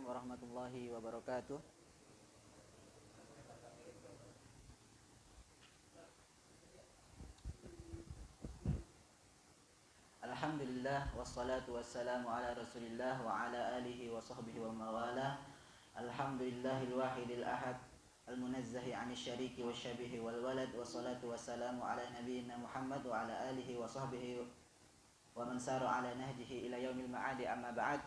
Assalamualaikum warahmatullahi wabarakatuh. Alhamdulillah wassalatu wassalamu ala Rasulillah wa ala alihi wa sahbihi wa mawala. Alhamdulillahil wahidil ahad al-munazzahi 'anil syariki wasyabihi wal walad, wassalatu wassalamu ala nabiyyina Muhammad wa ala alihi wa sahbihi wa man sara ala nahjihi ila yaumil ma'adi, amma ba'd.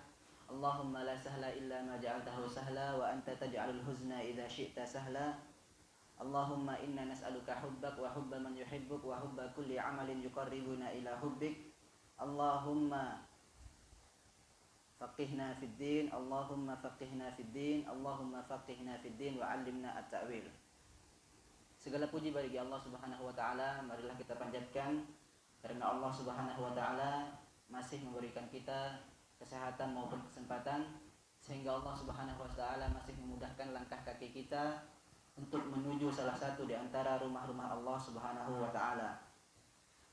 Allahumma la sahla illa ma ja'altahu sahla wa anta taj'alul huzna idza syi'ta sahla. Allahumma inna nas'aluka hubbak wa hubba man yuhibbuk wa hubba kulli 'amalin yuqarribuna ila hubbik. Allahumma faqihna fid din, Allahumma faqihna fid din, Allahumma faqihna fid din wa 'allimna at-ta'wil. Segala puji bagi Allah Subhanahu wa taala, marilah kita panjatkan karena Allah Subhanahu wa taala masih memberikan kita kesehatan maupun kesempatan, sehingga Allah Subhanahu wa taala masih memudahkan langkah kaki kita untuk menuju salah satu di antara rumah-rumah Allah Subhanahu wa taala.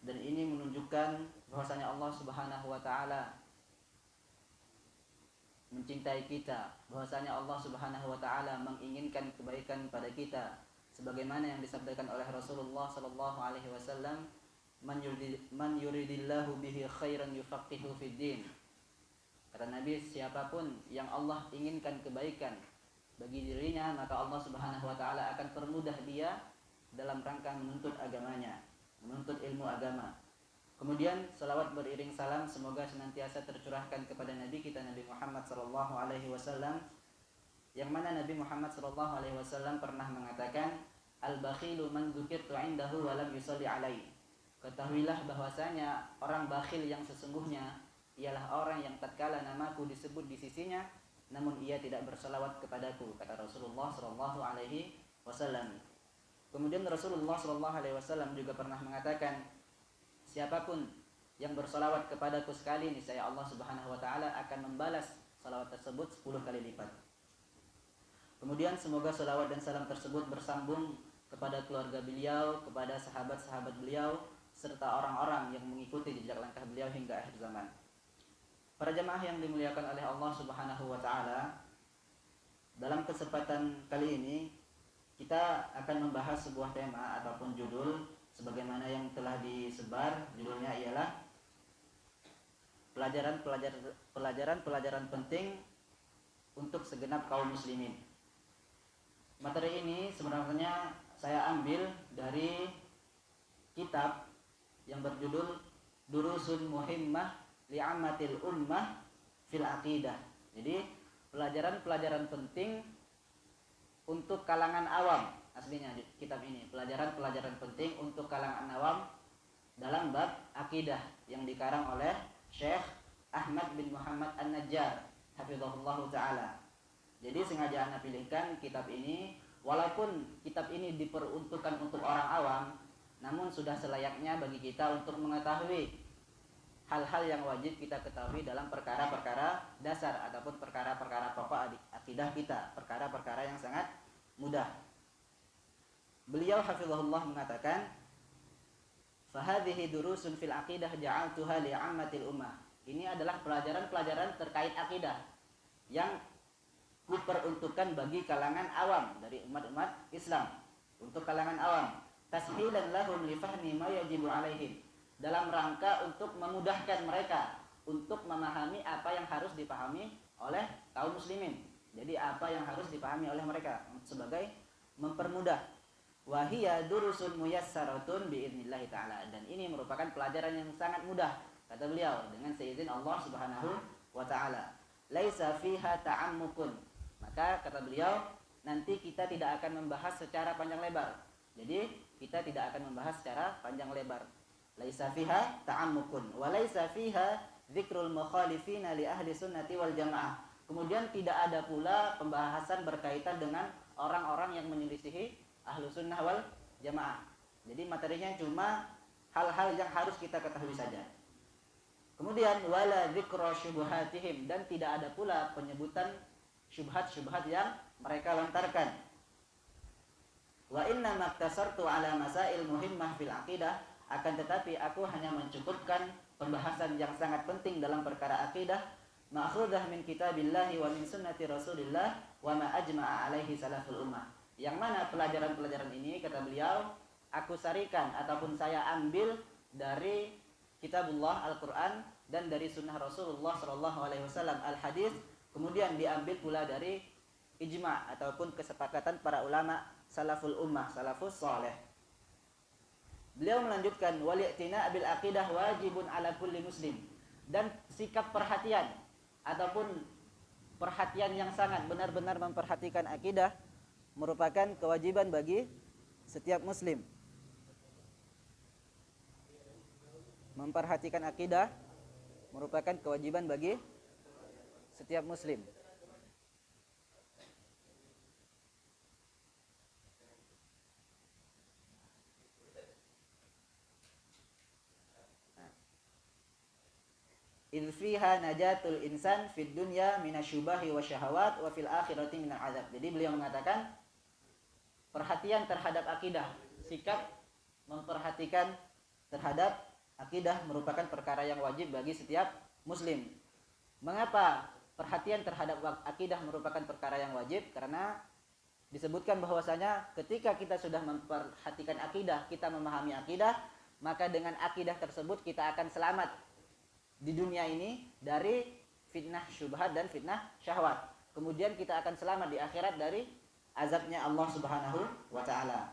Dan ini menunjukkan bahwasanya Allah Subhanahu wa taala mencintai kita, bahwasanya Allah Subhanahu wa taala menginginkan kebaikan pada kita, sebagaimana yang disabdakan oleh Rasulullah sallallahu alaihi wasallam, man yuridillahu bihi khairan yufaqihu fid din. Kata Nabi, siapapun yang Allah inginkan kebaikan bagi dirinya, maka Allah Subhanahu wa taala akan permudah dia dalam rangka menuntut agamanya, menuntut ilmu agama. Kemudian salawat beriring salam semoga senantiasa tercurahkan kepada Nabi kita Nabi Muhammad sallallahu alaihi wasallam, yang mana Nabi Muhammad sallallahu alaihi wasallam pernah mengatakan, al-bakhilu man dzukirtu 'indahu wa lam yusalli alaihi. Ketahuilah bahwasanya orang bakhil yang sesungguhnya ialah orang yang tatkala namaku disebut di sisinya namun ia tidak berselawat kepadaku, kata Rasulullah sallallahu alaihi wasallam. Kemudian Rasulullah sallallahu alaihi wasallam juga pernah mengatakan, siapapun yang berselawat kepadaku sekali, niscaya Allah Subhanahu wa taala akan membalas selawat tersebut 10 kali lipat. Kemudian semoga selawat dan salam tersebut bersambung kepada keluarga beliau, kepada sahabat-sahabat beliau, serta orang-orang yang mengikuti jejak langkah beliau hingga akhir zaman. Para jemaah yang dimuliakan oleh Allah Subhanahu wa taala, dalam kesempatan kali ini kita akan membahas sebuah tema ataupun judul sebagaimana yang telah disebar. Judulnya ialah pelajaran penting untuk segenap kaum muslimin. Materi ini sebenarnya saya ambil dari kitab yang berjudul Durusun Muhimmah li'ammatil ummah fil aqidah. Jadi pelajaran-pelajaran penting untuk kalangan awam, aslinya kitab ini pelajaran-pelajaran penting untuk kalangan awam dalam bab akidah, yang dikarang oleh Syekh Ahmad bin Muhammad An-Najjar hafizahullah taala. Jadi sengaja Anda pilihkan kitab ini, walaupun kitab ini diperuntukkan untuk orang awam, namun sudah selayaknya bagi kita untuk mengetahui hal-hal yang wajib kita ketahui dalam perkara-perkara dasar ataupun perkara-perkara pokok akidah kita, perkara-perkara yang sangat mudah. Beliau hafizahullah mengatakan, fahadhihi durusun fil aqidah ja'altuha li'ammatil ummah. Ini adalah pelajaran-pelajaran terkait akidah yang kuperuntukkan bagi kalangan awam dari umat-umat Islam, untuk kalangan awam, tashilan lahum li fahmi ma yajibu alaihim, dalam rangka untuk memudahkan mereka untuk memahami apa yang harus dipahami oleh kaum muslimin. Jadi apa yang harus dipahami oleh mereka sebagai mempermudah. Wa hiya durusun muyassaratun biidznillah taala, dan ini merupakan pelajaran yang sangat mudah, kata beliau, dengan seizin Allah Subhanahu wa taala. Laisa fiha ta'ammukun. Maka kata beliau, nanti kita tidak akan membahas secara panjang lebar. Jadi kita tidak akan membahas secara panjang lebar. Laisa fiha ta'ammukun wa laisa fiha dzikrul mukhalifina li ahli sunnati wal jamaah. Kemudian tidak ada pula pembahasan berkaitan dengan orang-orang yang menyelisihi ahlu sunnah wal jamaah. Jadi materinya cuma hal-hal yang harus kita ketahui saja. Kemudian wala dzikra syubhatihim, dan tidak ada pula penyebutan syubhat-syubhat yang mereka lontarkan. Wa inna maktasartu ala masail muhimmah fil aqidah, akan tetapi aku hanya mencukupkan pembahasan yang sangat penting dalam perkara akidah ma'khudah min kitabillahi wa min sunnati Rasulillah wa ma ajma'a alaihi salaful ummah. Yang mana pelajaran-pelajaran ini, kata beliau, aku sarikan ataupun saya ambil dari kitabullah Al-Qur'an dan dari sunnah Rasulullah sallallahu alaihi wasallam al-hadis, kemudian diambil pula dari ijma' ataupun kesepakatan para ulama salaful ummah, salafus saleh. Beliau melanjutkan wali'tina bil aqidah wajibun ala kulli muslim, dan sikap perhatian ataupun perhatian yang sangat benar-benar memperhatikan akidah merupakan kewajiban bagi setiap muslim. Memperhatikan akidah merupakan kewajiban bagi setiap muslim. idh fiha najatul insan fid dunya minasyubahi wa syahawat wa fil akhirati minal azab. Jadi beliau mengatakan perhatian terhadap akidah, sikap memperhatikan terhadap akidah merupakan perkara yang wajib bagi setiap muslim. Mengapa perhatian terhadap akidah merupakan perkara yang wajib? Karena disebutkan bahwasanya ketika kita sudah memperhatikan akidah, kita memahami akidah, maka dengan akidah tersebut kita akan selamat di dunia ini dari fitnah syubhat dan fitnah syahwat. Kemudian kita akan selamat di akhirat dari azabnya Allah Subhanahu wa taala.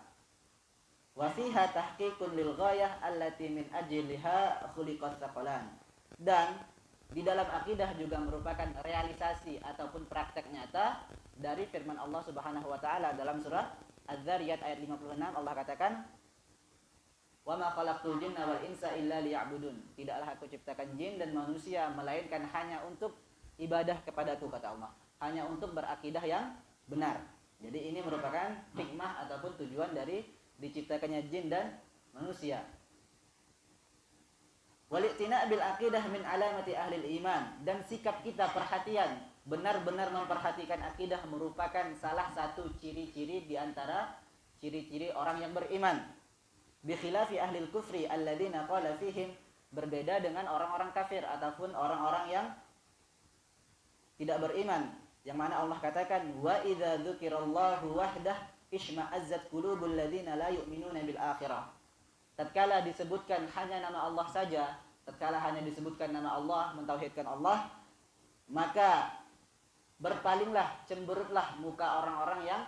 Wa fiha tahqiqun lil ghayah allati min ajliha khuliqat tsaqalan. Dan di dalam akidah juga merupakan realisasi ataupun praktek nyata dari firman Allah Subhanahu wa taala dalam surah Az-Zariyat ayat 56. Allah katakan, wa ma khalaqtul jinna wal insa illa liya'budun. Tidaklah aku ciptakan jin dan manusia melainkan hanya untuk ibadah kepadaku, kata Allah. Hanya untuk berakidah yang benar. Jadi ini merupakan hikmah ataupun tujuan dari diciptakannya jin dan manusia. Wali'tina bil aqidah min alamati ahlil iman. Dan sikap kita perhatian, benar-benar memperhatikan akidah merupakan salah satu ciri-ciri di antara ciri-ciri orang yang beriman. Bi khilafi ahlil kufri alladzina qala fihim, berbeda dengan orang-orang kafir ataupun orang-orang yang tidak beriman, yang mana Allah katakan wa idza dzukirallahu wahdah isma'azzat qulubul ladzina la yu'minuna bil akhirah. Tatkala disebutkan hanya nama Allah saja, tatkala hanya disebutkan nama Allah, mentauhidkan Allah, maka berpalinglah, cemberutlah muka orang-orang yang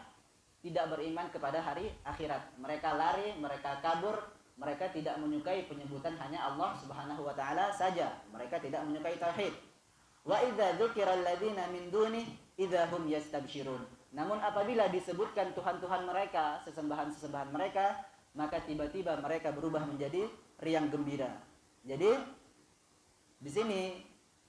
tidak beriman kepada hari akhirat. Mereka lari, mereka kabur, mereka tidak menyukai penyebutan hanya Allah Subhanahu wa taala saja. Mereka tidak menyukai tauhid. Wa idza dzukiral ladzina min dunih idza hum yastabsyirun. Namun apabila disebutkan Tuhan-Tuhan mereka, sesembahan-sesembahan mereka, maka tiba-tiba mereka berubah menjadi riang gembira. Jadi di sini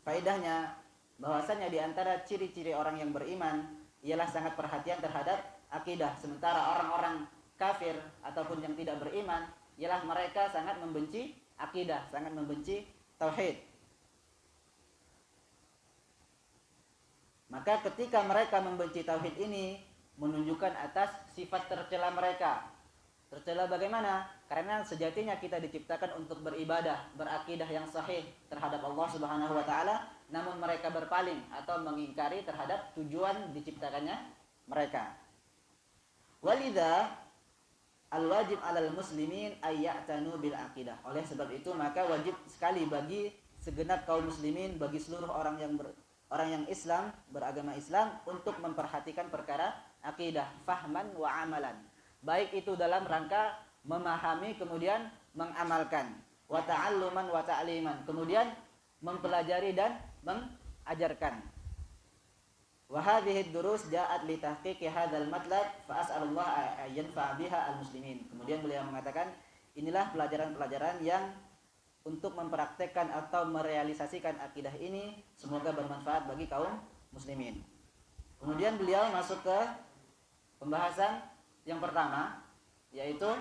faedahnya bahwasanya di antara ciri-ciri orang yang beriman ialah sangat perhatian terhadap akidah. Sementara orang-orang kafir ataupun yang tidak beriman ialah mereka sangat membenci akidah, sangat membenci tauhid. Maka ketika mereka membenci tauhid ini menunjukkan atas sifat tercela mereka. Tercela bagaimana? Karena sejatinya kita diciptakan untuk beribadah, berakidah yang sahih terhadap Allah Subhanahu wa taala, namun mereka berpaling atau mengingkari terhadap tujuan diciptakannya mereka. Walidha al-wajib 'alal muslimin ay ya'tanu bil aqidah. Oleh sebab itu maka wajib sekali bagi segenap kaum muslimin, bagi seluruh orang yang Islam, beragama Islam, untuk memperhatikan perkara akidah, fahman wa amalan. Baik itu dalam rangka memahami kemudian mengamalkan, wa ta'alluman wa ta'liman, kemudian mempelajari dan mengajarkan. Wa hadhihi ad-durus ja'at li tahqiqi hadzal matlab fa as'alullah an yanfa'a biha al-muslimin. Kemudian beliau mengatakan, inilah pelajaran-pelajaran yang untuk mempraktekkan atau merealisasikan akidah ini semoga bermanfaat bagi kaum muslimin. Kemudian beliau masuk ke pembahasan yang pertama, yaitu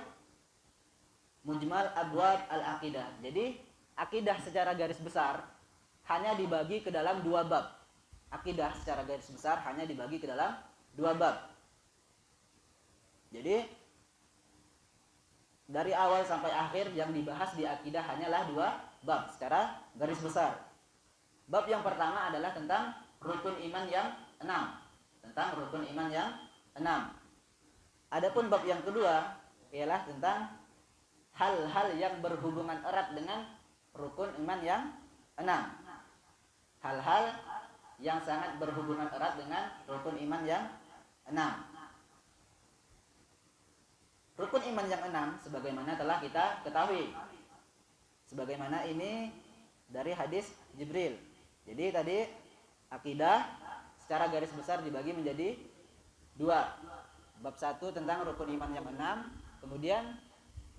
mujmal abwab al-aqidah. Jadi akidah secara garis besar hanya dibagi ke dalam dua bab. Akidah secara garis besar hanya dibagi ke dalam dua bab. Jadi dari awal sampai akhir yang dibahas di akidah hanyalah dua bab secara garis besar. Bab yang pertama adalah tentang rukun iman yang 6. Tentang rukun iman yang 6. Adapun bab yang kedua ialah tentang hal-hal yang berhubungan erat dengan rukun iman yang 6. Hal-hal yang sangat berhubungan erat dengan rukun iman yang 6. Rukun iman yang 6 sebagaimana telah kita ketahui. Sebagaimana ini dari hadis Jibril. Jadi tadi akidah secara garis besar dibagi menjadi 2. Bab 1 tentang rukun iman yang 6, kemudian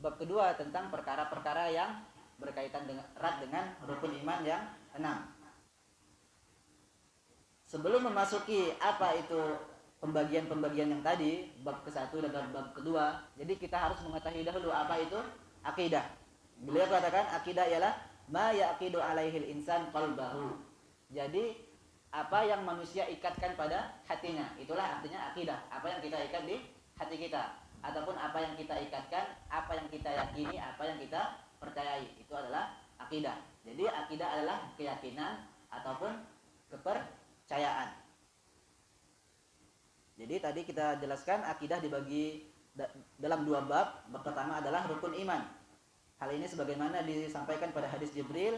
bab kedua tentang perkara-perkara yang berkaitan dengan erat dengan rukun iman yang 6. Sebelum memasuki apa itu pembagian-pembagian yang tadi, bab ke-1 dan bab kedua, jadi kita harus mengetahui dahulu apa itu akidah. Beliau katakan akidah ialah ma yaqidu alaihil insan qalbahu. Jadi apa yang manusia ikatkan pada hatinya, itulah artinya akidah. Apa yang kita ikat di hati kita, ataupun apa yang kita ikatkan, apa yang kita yakini, apa yang kita percayai, itu adalah akidah. Jadi akidah adalah keyakinan ataupun kepercayaan. Jadi tadi kita jelaskan akidah dibagi dalam 2 bab. Bab pertama adalah rukun iman. Hal ini sebagaimana disampaikan pada hadis Jibril.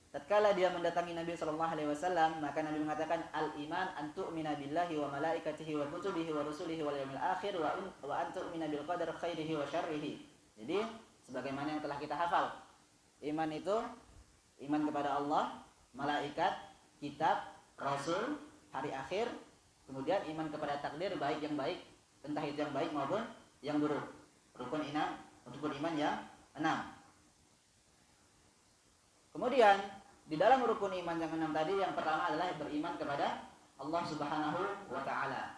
Tatkala dia mendatangi Nabi sallallahu alaihi wasallam, maka Nabi mengatakan al-iman an tu'mina billahi wa malaikatihi wa kutubihi wa rusulihi wal yaumil akhir wa an tu'mina bil qadar khairihi wa syarrihi. Jadi sebagaimana yang telah kita hafal, iman itu iman kepada Allah, malaikat, kitab, rasul, hari akhir. Kemudian iman kepada takdir, baik yang baik, entah itu yang baik maupun yang buruk. Rukun iman yang 6. Kemudian di dalam rukun iman yang 6 tadi, yang pertama adalah beriman kepada Allah Subhanahu wa taala.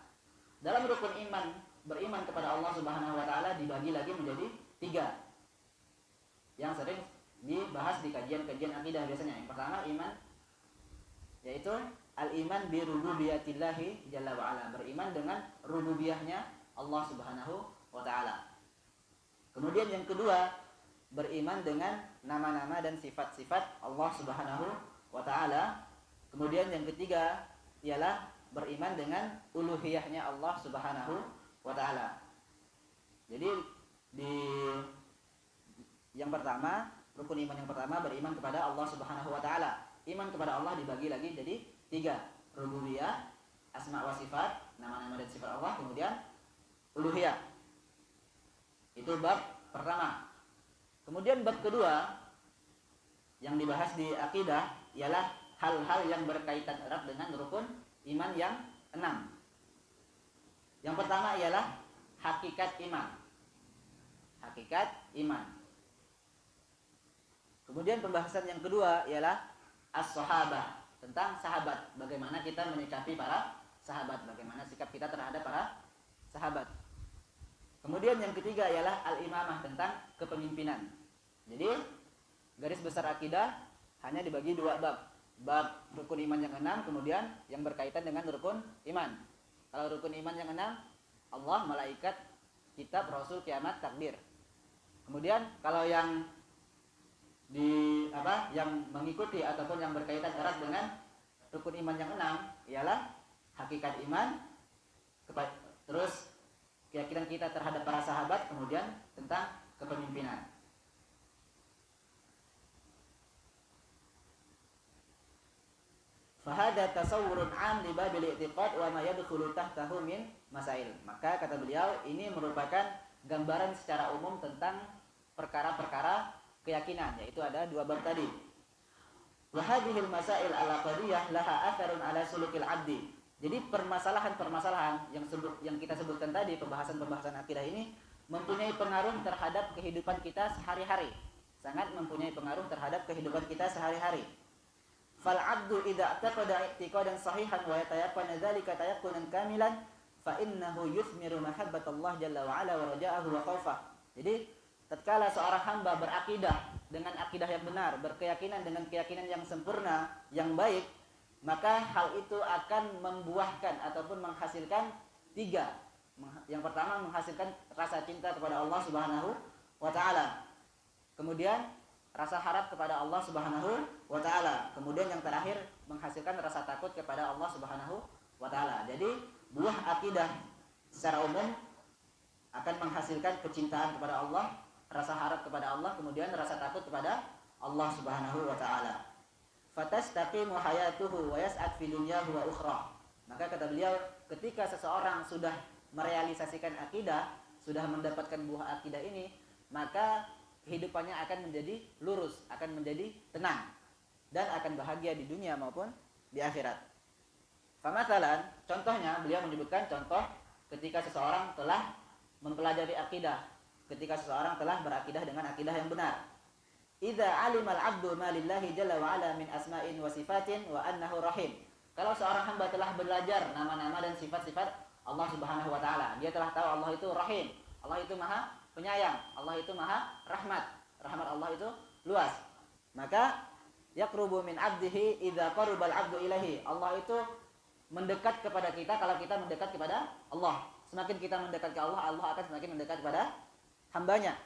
Dalam rukun iman, beriman kepada Allah Subhanahu wa taala dibagi lagi menjadi 3. Yang sering dibahas di kajian-kajian akidah biasanya. Yang pertama iman yaitu al-iman bi rububiyatillahi jalla wa ala, beriman dengan rububiyahnya Allah Subhanahu wa taala. Kemudian yang kedua, beriman dengan nama-nama dan sifat-sifat Allah Subhanahu wa taala. Kemudian yang ketiga ialah beriman dengan uluhiyahnya Allah Subhanahu wa taala. Jadi di yang pertama, rukun iman yang pertama beriman kepada Allah Subhanahu wa taala. Iman kepada Allah dibagi lagi jadi 3. Rububiyah, asma wa sifat, nama-nama dan sifat Allah, kemudian uluhiyah. Itu bab pertama. Kemudian bab kedua yang dibahas di akidah ialah hal-hal yang berkaitan erat dengan rukun iman yang 6. Yang pertama ialah hakikat iman. Hakikat iman. Kemudian pembahasan yang kedua ialah as-sahabah, tentang sahabat, bagaimana kita menyikapi para sahabat, bagaimana sikap kita terhadap para sahabat. Kemudian yang ketiga ialah al-imamah, tentang kepemimpinan. Jadi garis besar akidah hanya dibagi 2 bab. Bab rukun iman yang 6, kemudian yang berkaitan dengan rukun iman. Kalau rukun iman yang 6, Allah, malaikat, kitab, rasul, kiamat, takdir. Kemudian kalau yang yang mengikuti ataupun yang berkaitan erat dengan rukun iman yang 6 ialah hakikat iman, terus keyakinan kita terhadap para sahabat, kemudian tentang kepemimpinan. Fahada tasawwurun 'am li babil i'tiqad wa ma yadkhulu tahtahu min masail. Maka kata beliau, ini merupakan gambaran secara umum tentang perkara-perkara keyakinan, yaitu ada 2 bab tadi. Wa hadhil masail al-aqdiyah laha atharun ala sulukil 'abdi. Jadi permasalahan-permasalahan yang kita sebutkan tadi, pembahasan-pembahasan akidah ini mempunyai pengaruh terhadap kehidupan kita sehari-hari. Sangat mempunyai pengaruh terhadap kehidupan kita sehari-hari. Fal 'abdu idza i'taqada i'tiqadan sahihan wa yatayaqqana dzalika tayaqqunan kamilan fa innahu yuthmiru mahabbatallah jalla wa ala wa raja'ahu wa khaufah. Jadi tatkala seorang hamba berakidah dengan akidah yang benar, berkeyakinan dengan keyakinan yang sempurna, yang baik, maka hal itu akan membuahkan ataupun menghasilkan 3. Yang pertama, menghasilkan rasa cinta kepada Allah Subhanahu wa taala. Kemudian rasa harap kepada Allah Subhanahu wa ta'ala. Kemudian yang terakhir menghasilkan rasa takut kepada Allah Subhanahu wa ta'ala. Jadi buah akidah secara umum akan menghasilkan kecintaan kepada Allah, rasa harap kepada Allah, kemudian rasa takut kepada Allah Subhanahu wa ta'ala. Fatastaqimu hayatuhu wa yas'ad fi dunyahu wa ukhra. Maka kata beliau, ketika seseorang sudah merealisasikan akidah, sudah mendapatkan buah akidah ini, maka kehidupannya akan menjadi lurus, akan menjadi tenang, dan akan bahagia di dunia maupun di akhirat. Famathalan, contohnya beliau menyebutkan contoh ketika seseorang telah mempelajari akidah, ketika seseorang telah berakidah dengan akidah yang benar. Idza alimal 'abdu ma lillahi jalla wa ala min asma'in wa sifatin wa annahu rahim. Kalau seorang hamba telah belajar nama-nama dan sifat-sifat Allah Subhanahu wa taala, dia telah tahu Allah itu Rahim, Allah itu Maha Penyayang, Allah itu Maha Rahmat, rahmat Allah itu luas. Maka yaqrubu min 'abdihi idza qarubal 'abdu ilahi. Allah itu mendekat kepada kita kalau kita mendekat kepada Allah. Semakin kita mendekat ke Allah, Allah akan semakin mendekat kepada hambanya.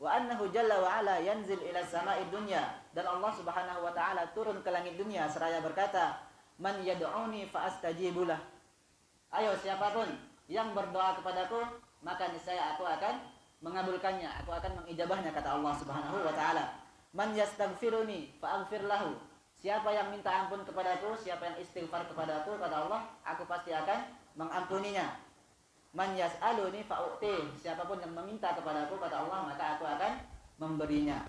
Wa annahu jalla wa ala yanzil ila sama'id dunya. Dan Allah Subhanahu wa taala turun ke langit dunia seraya berkata, "Man yad'uni fa astajibulah." Ayo siapapun yang berdoa kepadaku, maka niscaya aku akan mengabulkannya, aku akan mengijabahnya, kata Allah Subhanahu wa taala. Man yastaghfiruni fa aghfir lahu. Siapa yang minta ampun kepadaku, siapa yang istighfar kepadaku, kata Allah, aku pasti akan mengampuninya. Man yas'aluni fa'u'tih. Siapapun yang meminta kepadaku, kata Allah, maka aku akan memberinya.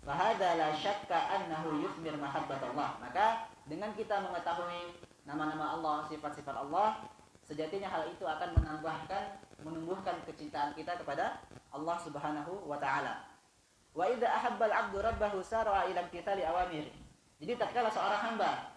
Fahadha la syakka annahu yuthmir mahabbatullah. Maka dengan kita mengetahui nama-nama Allah, sifat-sifat Allah, sejatinya hal itu akan menumbuhkan kecintaan kita kepada Allah Subhanahu wa taala. Wa idza ahabbal 'abdu rabbahu sara'a ila imtithali awamir. Jadi tatkala seorang hamba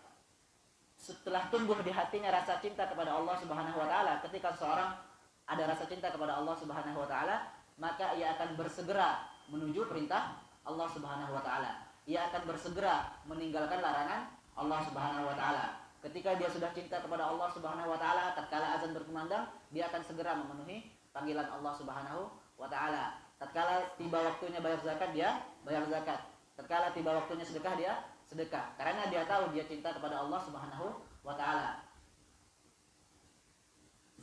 setelah tumbuh di hatinya rasa cinta kepada Allah Subhanahu wa taala, ketika seseorang ada rasa cinta kepada Allah Subhanahu wa taala, maka ia akan bersegera menuju perintah Allah Subhanahu wa taala. Ia akan bersegera meninggalkan larangan Allah Subhanahu wa taala. Ketika dia sudah cinta kepada Allah Subhanahu wa taala, tatkala azan berkumandang, dia akan segera memenuhi panggilan Allah Subhanahu wa taala. Tatkala tiba waktunya bayar zakat, dia bayar zakat. Tatkala tiba waktunya sedekah, dia sedekah, karena dia tahu dia cinta kepada Allah Subhanahu wa taala.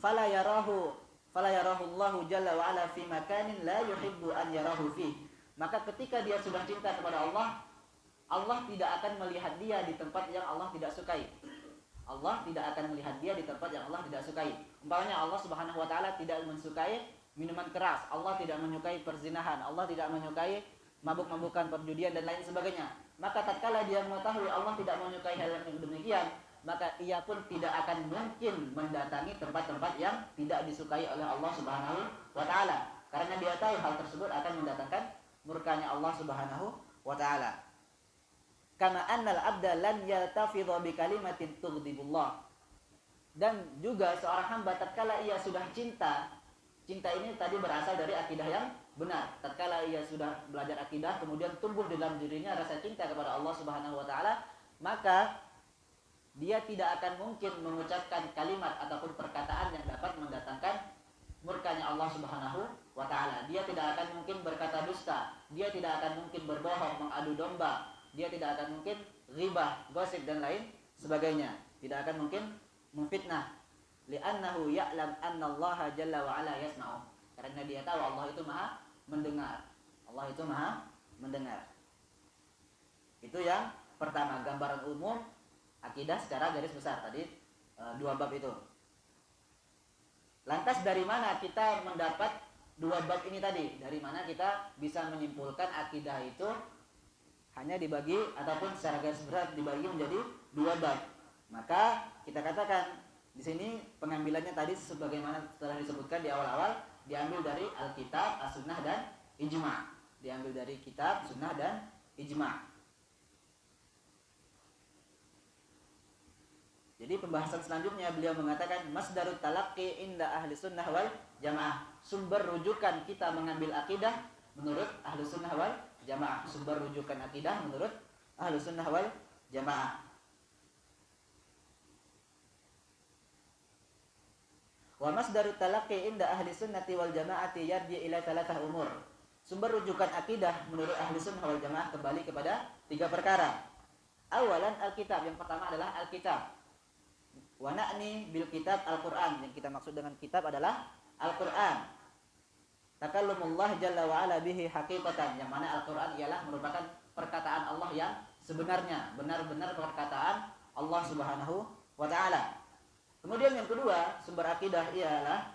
Fala yarahu Allahu jalla wa ala fi makanin la yuhibbu an yarahu fi. Maka ketika dia sudah cinta kepada Allah, Allah tidak akan melihat dia di tempat yang Allah tidak sukai. Allah tidak akan melihat dia di tempat yang Allah tidak sukai. Umpamanya Allah Subhanahu wa taala tidak mensukai minuman keras, Allah tidak menyukai perzinahan, Allah tidak menyukai mabuk-mabukan, perjudian dan lain sebagainya. Maka tatkala dia mengetahui Allah tidak menyukai hal yang demikian, maka ia pun tidak akan mungkin mendatangi tempat-tempat yang tidak disukai oleh Allah Subhanahu wa taala, karena dia tahu hal tersebut akan mendatangkan murkanya Allah Subhanahu wa taala. Kama annal abda lan yaltafidha bi kalimatin tughdibullah. Dan juga seorang hamba tatkala ia sudah cinta ini tadi berasal dari akidah yang benar. Tatkala ia sudah belajar akidah, kemudian tumbuh dalam dirinya rasa cinta kepada Allah Subhanahu wa taala, maka dia tidak akan mungkin mengucapkan kalimat ataupun perkataan yang dapat mendatangkan murkanya Allah Subhanahu wa taala. Dia tidak akan mungkin berkata dusta, dia tidak akan mungkin berbohong, mengadu domba, dia tidak akan mungkin ghibah, gosip dan lain sebagainya. Tidak akan mungkin memfitnah. Li'annahu ya'lam anna Allah jalla wa ala yasma'u. Karena dia tahu Allah itu Maha mendengar. Allah itu Maha mendengar. Itu yang pertama, gambaran umum akidah secara garis besar tadi, dua bab itu. Lantas dari mana kita mendapat dua bab ini tadi? Dari mana kita bisa menyimpulkan akidah itu hanya dibagi ataupun secara garis besar dibagi menjadi dua bab? Maka kita katakan di sini pengambilannya tadi sebagaimana telah disebutkan di awal-awal, diambil dari Alkitab, As-Sunnah dan Ijma'. Diambil dari kitab, sunnah dan ijma'. Jadi pembahasan selanjutnya beliau mengatakan masdarut talaqqi inda ahli sunnah wal jamaah. Sumber rujukan kita mengambil akidah menurut ahli sunnah wal jamaah. Sumber rujukan akidah menurut ahli sunnah wal jamaah. Wa masdarut talaqqi inda ahli sunnati wal jamaati yarji ila thalathah umur. Sumber rujukan akidah menurut ahli sunnah wal jamaah kembali kepada tiga perkara. Awalan Alkitab, yang pertama adalah Alkitab. Wa na'ni bil kitab Al-Qur'an, yang kita maksud dengan kitab adalah Al-Qur'an. Takallumullah jalla wa ala bihi haqiqatan, yang mana Al-Qur'an ialah merupakan perkataan Allah yang sebenarnya, benar-benar perkataan Allah Subhanahu wa taala. Kemudian yang kedua, sumber akidah ialah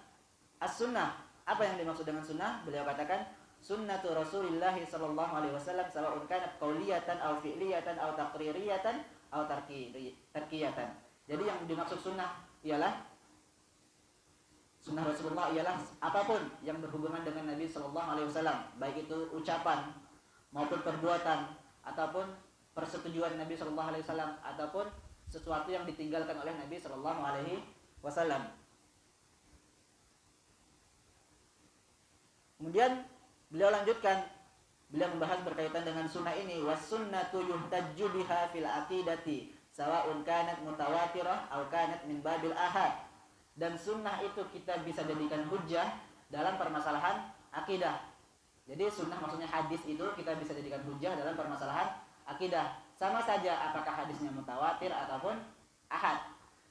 as-sunnah. Apa yang dimaksud dengan sunnah? Beliau katakan sunnatu Rasulillah sallallahu alaihi wasallam sawa'un kanat qauliyatan aw fi'liyatan aw taqririyatan aw tarkiyatan. Jadi yang dimaksud sunnah ialah sunnah Rasulullah ialah apapun yang berhubungan dengan Nabi sallallahu alaihi wasallam, baik itu ucapan maupun perbuatan ataupun persetujuan Nabi sallallahu alaihi wasallam ataupun sesuatu yang ditinggalkan oleh Nabi sallallahu alaihi wasallam. Kemudian beliau lanjutkan, beliau membahas berkaitan dengan sunnah ini, was sunnatu yuhtajju biha fil aqidati sawa'un kanat mutawatirah aw kanat min babil ahad. Dan sunnah itu kita bisa jadikan hujjah dalam permasalahan akidah. Jadi sunnah maksudnya hadis itu kita bisa jadikan hujjah dalam permasalahan akidah. Sama saja apakah hadisnya mutawatir ataupun ahad.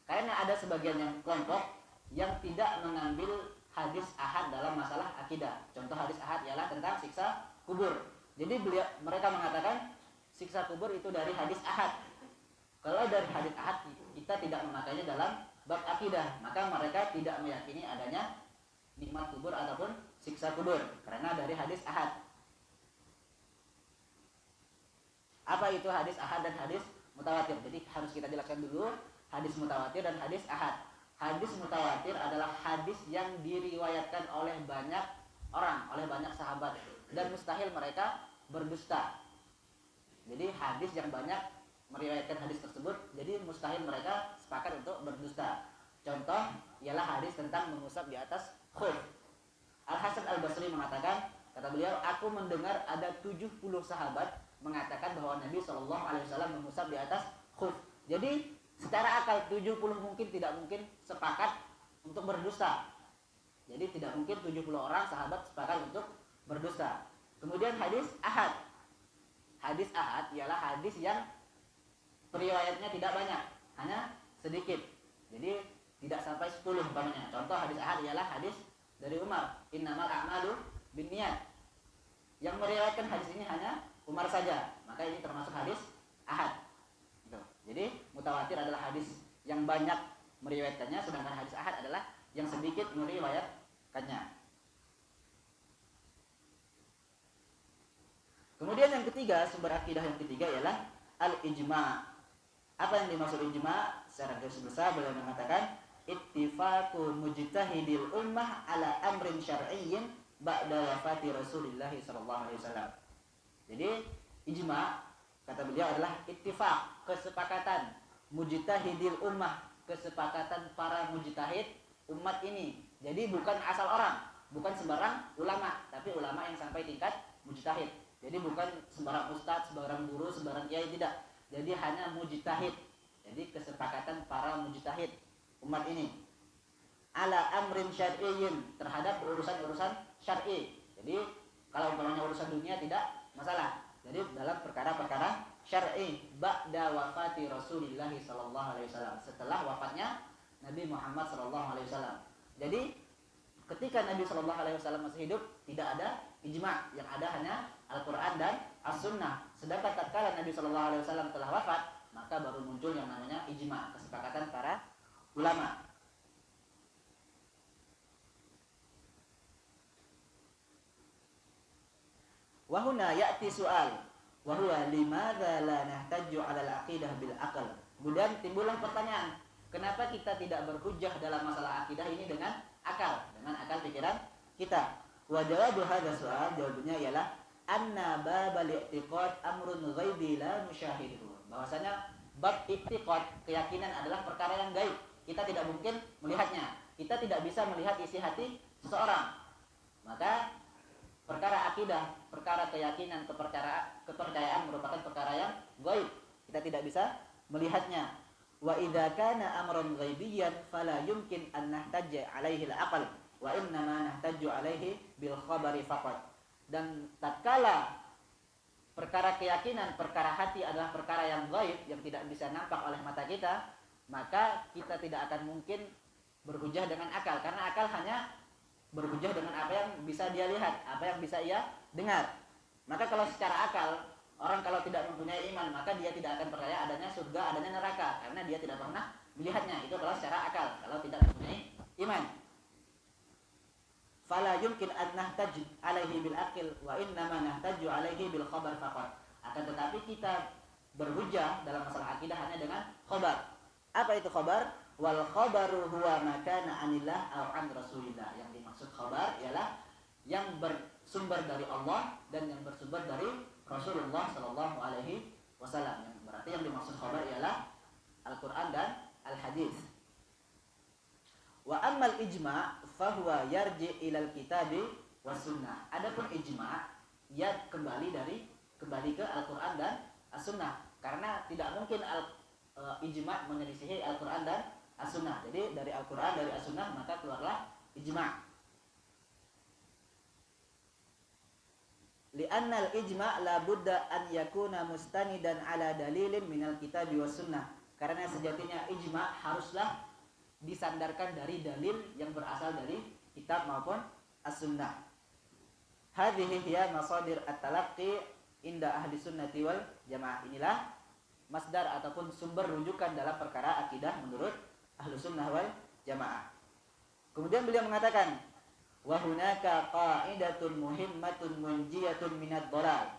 Karena ada sebagian yang kelompok yang tidak mengambil hadis ahad dalam masalah akidah. Contoh hadis ahad ialah tentang siksa kubur. Jadi mereka mengatakan siksa kubur itu dari hadis ahad. Kalau dari hadis ahad kita tidak memakainya dalam bab akidah, maka mereka tidak meyakini adanya nikmat kubur ataupun siksa kubur karena dari hadis ahad. Apa itu hadis ahad dan hadis mutawatir? Jadi harus kita jelaskan dulu hadis mutawatir dan hadis ahad. Hadis mutawatir adalah hadis yang diriwayatkan oleh banyak orang, oleh banyak sahabat, dan mustahil mereka berdusta. Jadi hadis yang banyak meriwayatkan hadis tersebut, jadi mustahil mereka sepakat untuk berdusta. Contoh ialah hadis tentang mengusap di atas khuf. Al-Hasan Al-Basri mengatakan, kata beliau, aku mendengar ada 70 sahabat mengatakan bahwa Nabi SAW mengusap di atas khuf. Jadi secara akal 70 mungkin tidak mungkin sepakat untuk berdusta. Jadi tidak mungkin 70 orang sahabat sepakat untuk berdusta. Kemudian hadis ahad. Hadis ahad ialah hadis yang periwayatnya tidak banyak, hanya sedikit. Jadi tidak sampai 10 umpamanya. Contoh hadis ahad ialah hadis dari Umar, innamal a'malu binniyat. Yang meriwayatkan hadis ini hanya Umar saja, maka ini termasuk hadis ahad. Gitu. Jadi mutawatir adalah hadis yang banyak meriwayatkannya, sedangkan hadis ahad adalah yang sedikit meriwayatkannya. Kemudian yang ketiga, sumber akidah yang ketiga ialah al-ijma'. Apa yang dimaksud ijma'? Secara garis besar beliau mengatakan ittifaqu mujtahidil ummah ala amrin syar'iyyin ba'da wafati Rasulullah sallallahu alaihi wasallam. Jadi ijma' kata beliau adalah ittifaq, kesepakatan mujtahidil ummah, kesepakatan para mujtahid umat ini. Jadi bukan asal orang, bukan sembarang ulama, tapi ulama yang sampai tingkat mujtahid. Jadi bukan sembarang ustadz, sembarang guru, sembarang kiai, tidak. Jadi hanya mujtahid. Jadi kesepakatan para mujtahid umat ini ala amrin syar'iyyin, terhadap urusan-urusan syar'i. Jadi kalau umpamanya urusan dunia tidak masalah. Jadi dalam perkara-perkara syar'i ba'da wafati Rasulullah sallallahu alaihi wasallam, setelah wafatnya Nabi Muhammad sallallahu alaihi wasallam. Jadi ketika Nabi sallallahu alaihi wasallam masih hidup tidak ada ijma', yang ada hanya Al-Qur'an dan As-Sunnah. Sedangkan tatkala Nabi sallallahu alaihi wasallam telah wafat, maka baru muncul yang namanya ijma', kesepakatan para ulama. Wa huna ya'ti su'al wa huwa limadza la nahtajju 'ala al-aqidah bil aql. Kemudian timbullah pertanyaan, kenapa kita tidak berhujjah dalam masalah akidah ini dengan akal pikiran kita? Wa jawabu hadza su'al, jawabannya ialah anna babal i'tiqad amrun ghaibi la nusyahiduhu. Bahwasanya bab i'tiqad, keyakinan adalah perkara yang gaib. Kita tidak mungkin melihatnya. Kita tidak bisa melihat isi hati seseorang. Maka perkara akidah, perkara keyakinan, kepercayaan merupakan perkara yang gaib. Kita tidak bisa melihatnya. Wa idza kana amrun ghaibiyan fala yumkin an nahtajja alaihi al-aql wa innama nahtajju alaihi bil khabari faqat. Dan tatkala perkara keyakinan, perkara hati adalah perkara yang gaib, yang tidak bisa nampak oleh mata kita, maka kita tidak akan mungkin berhujjah dengan akal, karena akal hanya berhujjah dengan apa yang bisa dia lihat, apa yang bisa ia dengar. Maka kalau secara akal, orang kalau tidak mempunyai iman, maka dia tidak akan percaya adanya surga, adanya neraka, karena dia tidak pernah melihatnya. Itu kalau secara akal, kalau tidak mempunyai iman. Fala yumkin an nahtaj alaihi bil aqil wa innama nahtaju alaihi bil khabar faqat. Akan tetapi kita berhujjah dalam masalah akidah hanya dengan khabar. Apa itu khabar? Wal khabaru huwa ma kana anillah aw an rasulillah. Yang dimaksud khabar ialah yang bersumber dari Allah dan yang bersumber dari Rasulullah sallallahu alaihi wasallam. Yang berarti yang dimaksud khabar ialah Al-Qur'an dan Al-Hadis. Wa ammal ijma' fahuwa yarji ilal kitabi was sunnah. Adapun ijma' ia kembali ke Al-Qur'an dan As-Sunnah, karena tidak mungkin ijma' menyelisihi Al-Qur'an dan As-Sunnah. Jadi dari Al-Qur'an, dari As-Sunnah, maka keluarlah ijma'. Li'anna al-ijma' la budda an yakuna mustanidan ala dalilin minal kitabi was sunnah. Karena sejatinya ijma' haruslah disandarkan dari dalil yang berasal dari kitab maupun as-sunnah. Hadhihi hiya masadir at-talaqqi inda ahli sunnati wal jamaah. Inilah masdar ataupun sumber rujukan dalam perkara akidah menurut ahli sunnah wal jamaah. Kemudian beliau mengatakan, wa hunaka qa'idatun muhimmatun munjiyatun minad dhalal.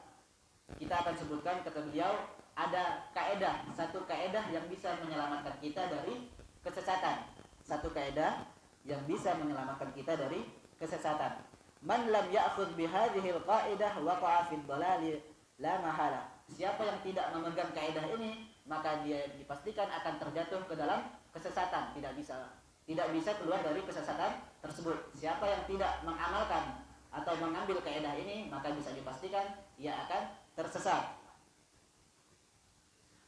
Kita akan sebutkan, kata beliau, ada kaedah, satu kaedah yang bisa menyelamatkan kita dari kesesatan. Satu kaedah yang bisa menyelamatkan kita dari kesesatan. Man lam ya'khudh bihadhil qa'idah waqa'a fid dhalali la mahala. Siapa yang tidak memegang kaedah ini, maka dia dipastikan akan terjatuh ke dalam kesesatan, tidak bisa keluar dari kesesatan tersebut. Siapa yang tidak mengamalkan atau mengambil kaedah ini, maka bisa dipastikan ia akan tersesat.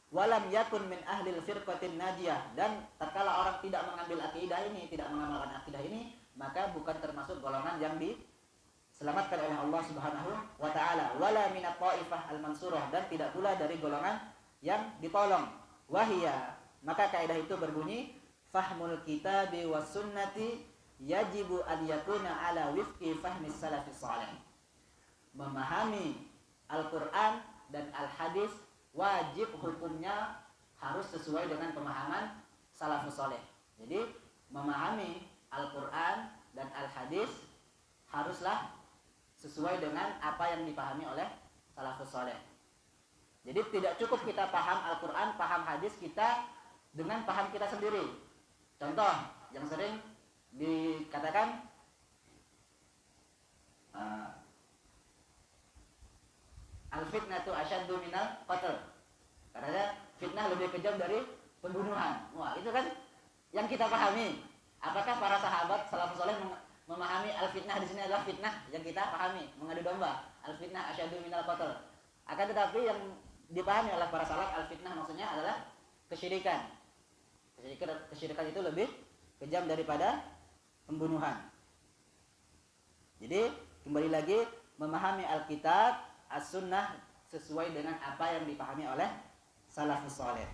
Walam yakun min ahlil firqatin najiyah. Dan tatkala orang tidak mengambil akidah ini, tidak mengamalkan akidah ini, maka bukan termasuk golongan yang diselamatkan oleh Allah Subhanahu wa taala. Wala minat ta'ifah al-mansurah, dan tidak pula dari golongan yang ditolong. Wahia, maka kaidah itu berbunyi, fahmul kitabi was sunnati yajibu an yakuna ala wifqi fahmi salafis salih. Memahami Al-Qur'an dan Al-Hadis wajib hukumnya harus sesuai dengan pemahaman salafus saleh. Jadi memahami Al-Qur'an dan Al-Hadis haruslah sesuai dengan apa yang dipahami oleh salafus saleh. Jadi tidak cukup kita paham Al-Qur'an, paham hadis kita dengan paham kita sendiri. Contoh yang sering dikatakan al-fitnatu asyaddu minal qatl. Karena fitnah lebih kejam dari pembunuhan. Wah, itu kan yang kita pahami. Apakah para sahabat salafus saleh memahami al-fitnah di sini adalah fitnah yang kita pahami, mengadu domba? Al-fitnah asyaddu minal qatl. Akan tetapi yang dipahami oleh para salaf, al-fitnah maksudnya adalah kesyirikan. Kesyirikan itu lebih kejam daripada pembunuhan. Jadi kembali lagi, memahami Alkitab, As-Sunnah sesuai dengan apa yang dipahami oleh salafus saleh.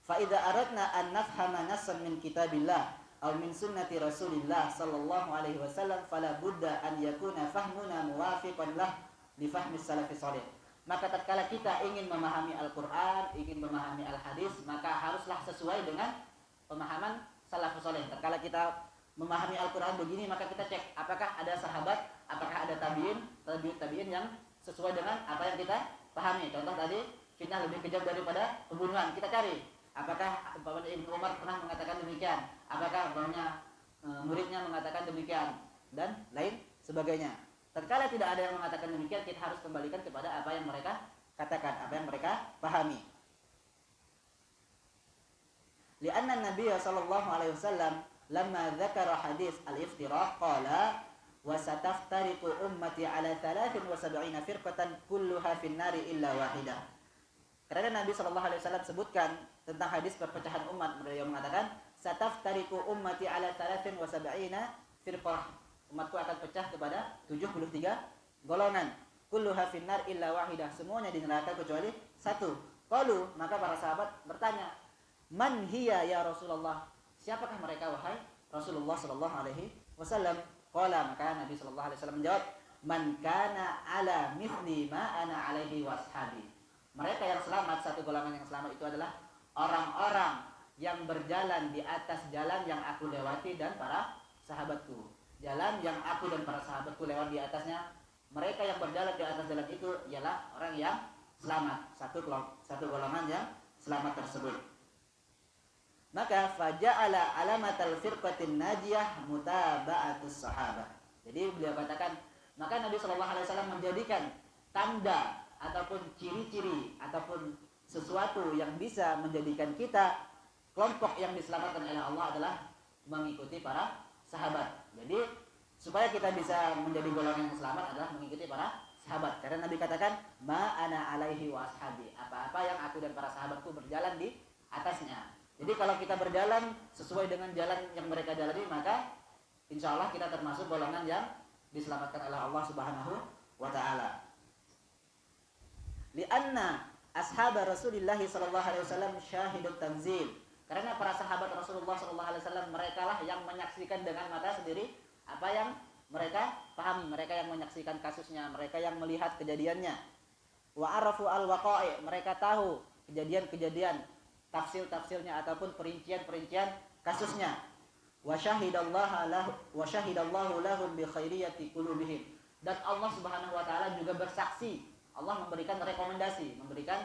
Fa idza aradna an nafhama nassan min kitabillah aw min sunnati Rasulillah sallallahu alaihi wasallam fala budda an yakuna fahmuna muwafiqan lah li fahmi salafus saleh. Maka tatkala kita ingin memahami Al-Qur'an, ingin memahami Al-Hadis, maka haruslah sesuai dengan pemahaman salafus saleh. Tatkala kita memahami Al-Quran begini, maka kita cek apakah ada sahabat, apakah ada tabi'in yang sesuai dengan apa yang kita pahami. Contoh tadi, fitnah lebih kejam daripada pembunuhan. Kita cari apakah Ibnu Umar pernah mengatakan demikian, apakah muridnya mengatakan demikian, dan lain sebagainya. Tatkala tidak ada yang mengatakan demikian, kita harus kembalikan kepada apa yang mereka katakan, apa yang mereka pahami. Lianna Nabi sallallahu alaihi wasallam lamma dzakara hadis al-iftiraq qala wa sataftariqu ummati ala 73 firqatan kulluha fin nari illa wahidah. Karena Nabi sallallahu alaihi wasallam sebutkan tentang hadis perpecahan umat, beliau mengatakan sataftariqu ummati ala 73 firqah. Umatku akan pecah kepada 73 golongan. kulluha finnar illa wahidah, semuanya di neraka kecuali satu. Qalu, maka para sahabat bertanya, man hiya ya Rasulullah, siapakah mereka wahai Rasulullah sallallahu alaihi wasallam? Qala, maka Nabi sallallahu alaihi wasallam menjawab, man kana ala mithli ma ana alaihi washabi. Mereka yang selamat, satu golongan yang selamat itu adalah orang-orang yang berjalan di atas jalan yang aku lewati dan para sahabatku. Jalan yang aku dan para sahabatku lewat di atasnya, mereka yang berjalan di atas jalan itu ialah orang yang selamat, satu golongan yang selamat tersebut. Maka faja'ala alamatal firqatin najiyah mutaba'atus sahabah. Jadi beliau katakan, maka Nabi sallallahu alaihi wasallam menjadikan tanda ataupun ciri-ciri ataupun sesuatu yang bisa menjadikan kita kelompok yang diselamatkan oleh Allah adalah mengikuti para sahabat. Jadi supaya kita bisa menjadi golongan yang selamat adalah mengikuti para sahabat. Karena Nabi katakan, ma ana alaihi wa ashabi, apa-apa yang aku dan para sahabatku berjalan di atasnya. Jadi kalau kita berjalan sesuai dengan jalan yang mereka jalani, maka insya Allah kita termasuk golongan yang diselamatkan oleh Allah Subhanahu wa ta'ala. Lianna ashab Rasulullah sallallahu alaihi wasallam syahidut tanzil. Karena para sahabat Rasulullah sallallahu alaihi wasallam mereka lah yang menyaksikan dengan mata sendiri apa yang mereka pahami, mereka yang menyaksikan kasusnya, mereka yang melihat kejadiannya. Wa arafu al-waqa'i, mereka tahu kejadian-kejadian, tafsir-tafsirnya ataupun perincian-perincian kasusnya. Wa syahidallahu lahum bi khairiyati qulubihim. Dan Allah Subhanahu wa taala juga bersaksi. Allah memberikan rekomendasi, memberikan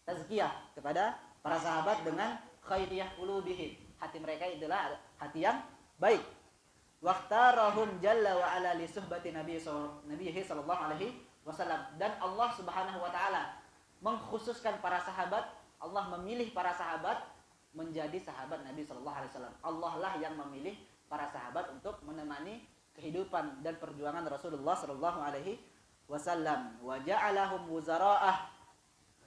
tazkiyah kepada para sahabat dengan khairiyah qulubihim. Hati mereka adalah hati yang baik. Waqtarahum jalla wa ala li suhbati Nabi sallallahu alaihi wasallam. Dan Allah Subhanahu wa taala mengkhususkan para sahabat, Allah memilih para sahabat menjadi sahabat Nabi sallallahu alaihi wasallam. Allah lah yang memilih para sahabat untuk menemani kehidupan dan perjuangan Rasulullah sallallahu alaihi wasallam. Wa ja'alahum wuzara'ah.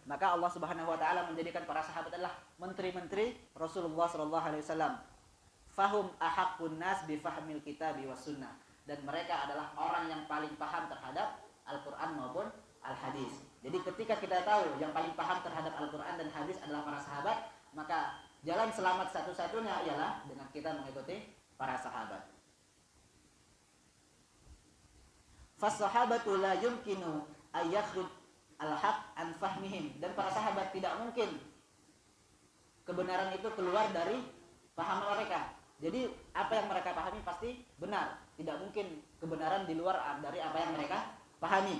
Maka Allah Subhanahu wa taala menjadikan para sahabat adalah menteri-menteri Rasulullah sallallahu alaihi wasallam. Fahum ahaqqun nas bi fahmil kitabi was sunnah. Dan mereka adalah orang yang paling paham terhadap Al-Qur'an maupun Al-Hadis. Jadi ketika kita tahu yang paling paham terhadap Al-Qur'an dan hadis adalah para sahabat, maka jalan selamat satu-satunya ialah dengan kita mengikuti para sahabat. Fas-sahabatu la yumkinu ayyakhruj al-haq an fahmihim. Dan para sahabat tidak mungkin kebenaran itu keluar dari paham mereka. Jadi apa yang mereka pahami pasti benar. Tidak mungkin kebenaran di luar dari apa yang mereka pahami.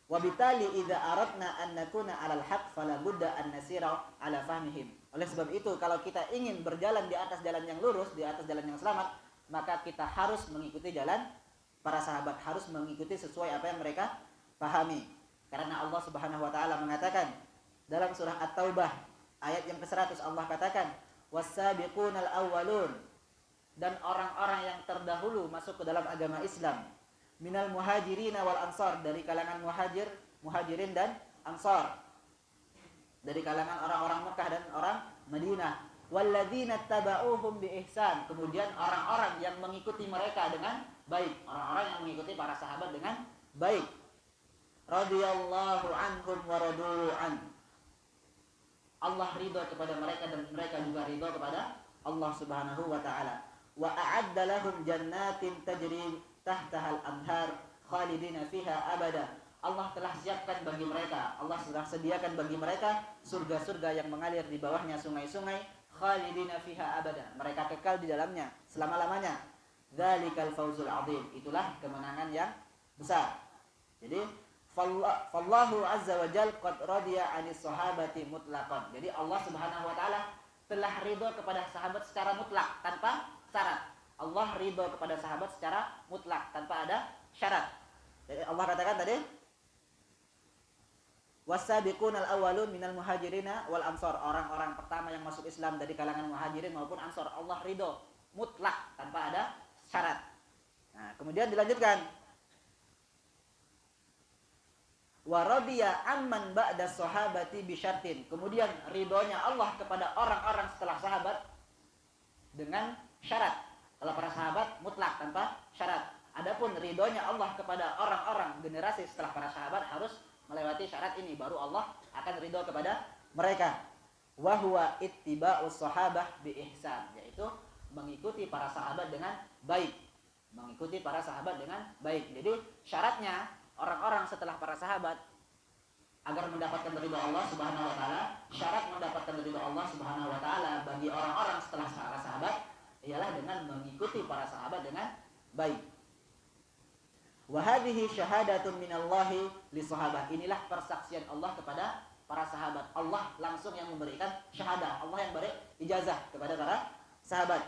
Wabitali idza aradna an nakuna 'alal haqq fala budda an nasira 'ala fahmihim. Oleh sebab itu kalau kita ingin berjalan di atas jalan yang lurus, di atas jalan yang selamat, maka kita harus mengikuti jalan para sahabat, harus mengikuti sesuai apa yang mereka pahami. Karena Allah Subhanahu wa taala mengatakan dalam surah At-Taubah ayat yang ke-100, Allah katakan was-sabiqunal awwalun, dan orang-orang yang terdahulu masuk ke dalam agama Islam, minal muhajirin wal ansar, dari kalangan muhajirin dan ansar, dari kalangan orang-orang Mekah dan orang Madinah, walladzina tabauhum bi ihsan, kemudian orang-orang yang mengikuti mereka dengan baik, orang-orang yang mengikuti para sahabat dengan baik. Radhiyallahu anhum wa radu an, Allah ridha kepada mereka dan mereka juga ridha kepada Allah Subhanahu wa taala. Wa a'adda lahum jannatin tajri tahtaha al-anhar khalidina fiha abada. Allah telah siapkan bagi mereka, Allah telah sediakan bagi mereka surga-surga yang mengalir di bawahnya sungai-sungai, khalidina fiha abada, mereka kekal di dalamnya selama-lamanya. Dzalikal fawzul adzim, itulah kemenangan yang besar. Jadi fallahu azza wa jalla qad radiya 'anis sahabati mutlaqan. Jadi Allah Subhanahu wa taala telah ridha kepada sahabat secara mutlak tanpa syarat. Allah ridha kepada sahabat secara mutlak tanpa ada syarat. Jadi Allah katakan tadi was-sabiqunal awwalun minal muhajirina wal ansar, orang-orang pertama yang masuk Islam dari kalangan muhajirin maupun ansar, Allah ridha mutlak tanpa ada syarat. Nah, kemudian dilanjutkan wa radiya amman ba'da sahabati bi syartin. Kemudian ridhonya Allah kepada orang-orang setelah sahabat dengan syarat. Kalau para sahabat mutlak tanpa syarat. Adapun ridhonya Allah kepada orang-orang generasi setelah para sahabat harus melewati syarat ini, baru Allah akan ridho kepada mereka. Wa huwa ittiba'us sahabah bi ihsan, yaitu mengikuti para sahabat dengan baik. Mengikuti para sahabat dengan baik. Jadi syaratnya orang-orang setelah para sahabat agar mendapatkan ridho Allah Subhanahu wa taala, syarat mendapatkan ridho Allah Subhanahu wa taala bagi orang-orang setelah para sahabat ialah dengan mengikuti para sahabat dengan baik. Wa hadhihi syahadatun minallahi li sahabah. Inilah persaksian Allah kepada para sahabat. Allah langsung yang memberikan syahadah, Allah yang beri ijazah kepada para sahabat.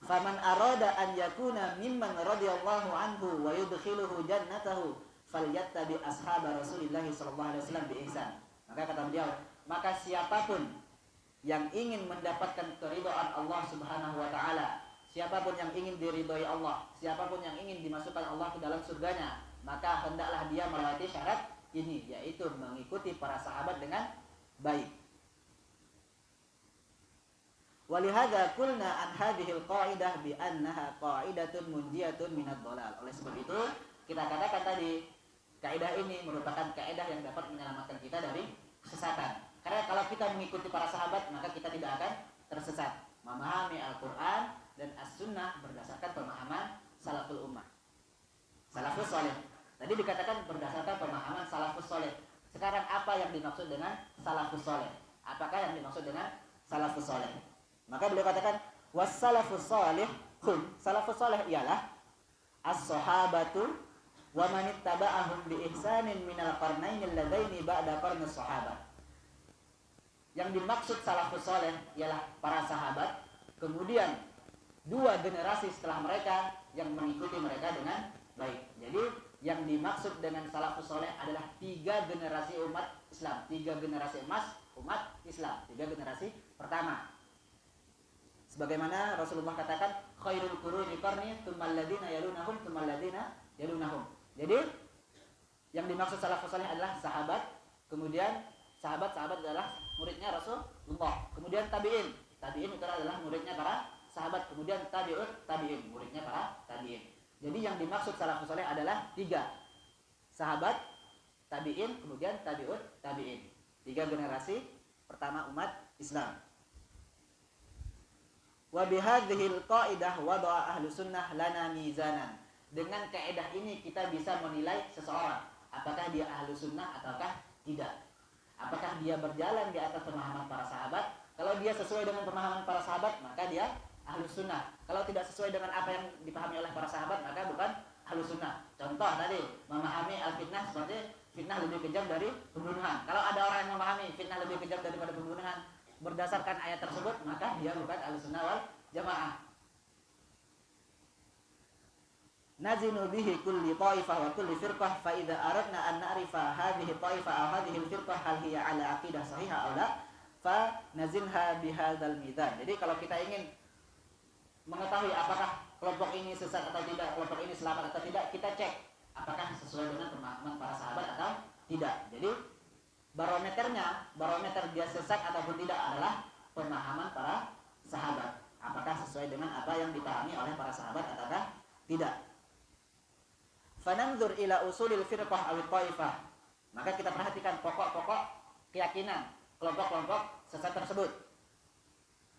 Faman arada an yakuna mimman radhiyallahu anhu wa yudkhiluhu jannatahu falyattabi ashab Rasulillah sallallahu alaihi wasallam bi ihsan. Maka kata beliau, maka siapapun yang ingin mendapatkan keridhaan Allah Subhanahu wa taala, siapapun yang ingin diridhai Allah, siapapun yang ingin dimasukkan Allah ke dalam surganya, maka hendaklah dia melewati syarat ini, yaitu mengikuti para sahabat dengan baik. Walihada qulna an hadhil qaidah bi annaha qaidatun munjiyatun minad dhalal. Oleh sebab itu kita katakan tadi kaidah ini merupakan kaidah yang dapat menyelamatkan kita dari kesesatan. Karena kalau kita mengikuti para sahabat maka kita tidak akan tersesat. Memahami Al-Qur'an dan As-Sunnah berdasarkan pemahaman salaful ummah, salafus saleh. Tadi dikatakan berdasarkan pemahaman salafus saleh. Sekarang apa yang dimaksud dengan salafus saleh? Apakah yang dimaksud dengan salafus saleh? Maka beliau katakan was-salafus salih hum, salafus saleh ialah as-sahabatu wa man ittaba'ahum bi ihsanin minal qarnain alladaini ba'da qarnis sahabat. Yang dimaksud salafus saleh ialah para sahabat, kemudian dua generasi setelah mereka yang mengikuti mereka dengan baik. Jadi yang dimaksud dengan salafus saleh adalah 3 generasi umat Islam, 3 generasi emas umat Islam, 3 generasi pertama. Sebagaimana Rasulullah katakan, khairul quruni qarni tsummal ladzina yalunahum tsummal ladzina yalunahum. Jadi yang dimaksud salafus saleh adalah sahabat, kemudian sahabat-sahabat adalah muridnya Rasulullah, kemudian tabi'in. Tabi'in itu adalah muridnya para sahabat, kemudian tabi'in, muridnya para tabi'in. Jadi yang dimaksud salafus saleh adalah 3. Sahabat, tabi'in, kemudian tabi'in. 3 generasi pertama umat Islam. Wa bihadhil qaidah wada'a ahlu sunnah lana mizanan. Dengan kaidah ini kita bisa menilai seseorang apakah dia ahlu sunnah ataukah tidak. Apakah dia berjalan di atas pemahaman para sahabat? Kalau dia sesuai dengan pemahaman para sahabat, maka dia ahlu sunnah. Kalau tidak sesuai dengan apa yang dipahami oleh para sahabat, maka bukan ahlu sunnah. Contoh tadi, memahami al-fitnah seperti fitnah lebih kejam dari pembunuhan. Kalau ada orang yang memahami fitnah lebih kejam daripada pembunuhan berdasarkan ayat tersebut, maka dia bukan ahlu sunnah wal jamaah. Nazinu bihi kulli ta'ifah wa kulli firqah fa idza aradna an na'rifa hadhihi ta'ifah aw hadhihi al-firqah hal hiya ala aqidah sahihah aw la fa nazinha bihadzal mizan. Jadi kalau kita ingin mengetahui apakah kelompok ini sesat atau tidak, kelompok ini selamat atau tidak, kita cek apakah sesuai dengan pemahaman para sahabat atau tidak. Jadi barometer dia sesat ataupun tidak adalah pemahaman para sahabat. Apakah sesuai dengan apa yang dipahami oleh para sahabat ataukah tidak. Fananzur ila usulil firqah aw taifah. Maka kita perhatikan pokok-pokok keyakinan kelompok-kelompok sesat tersebut.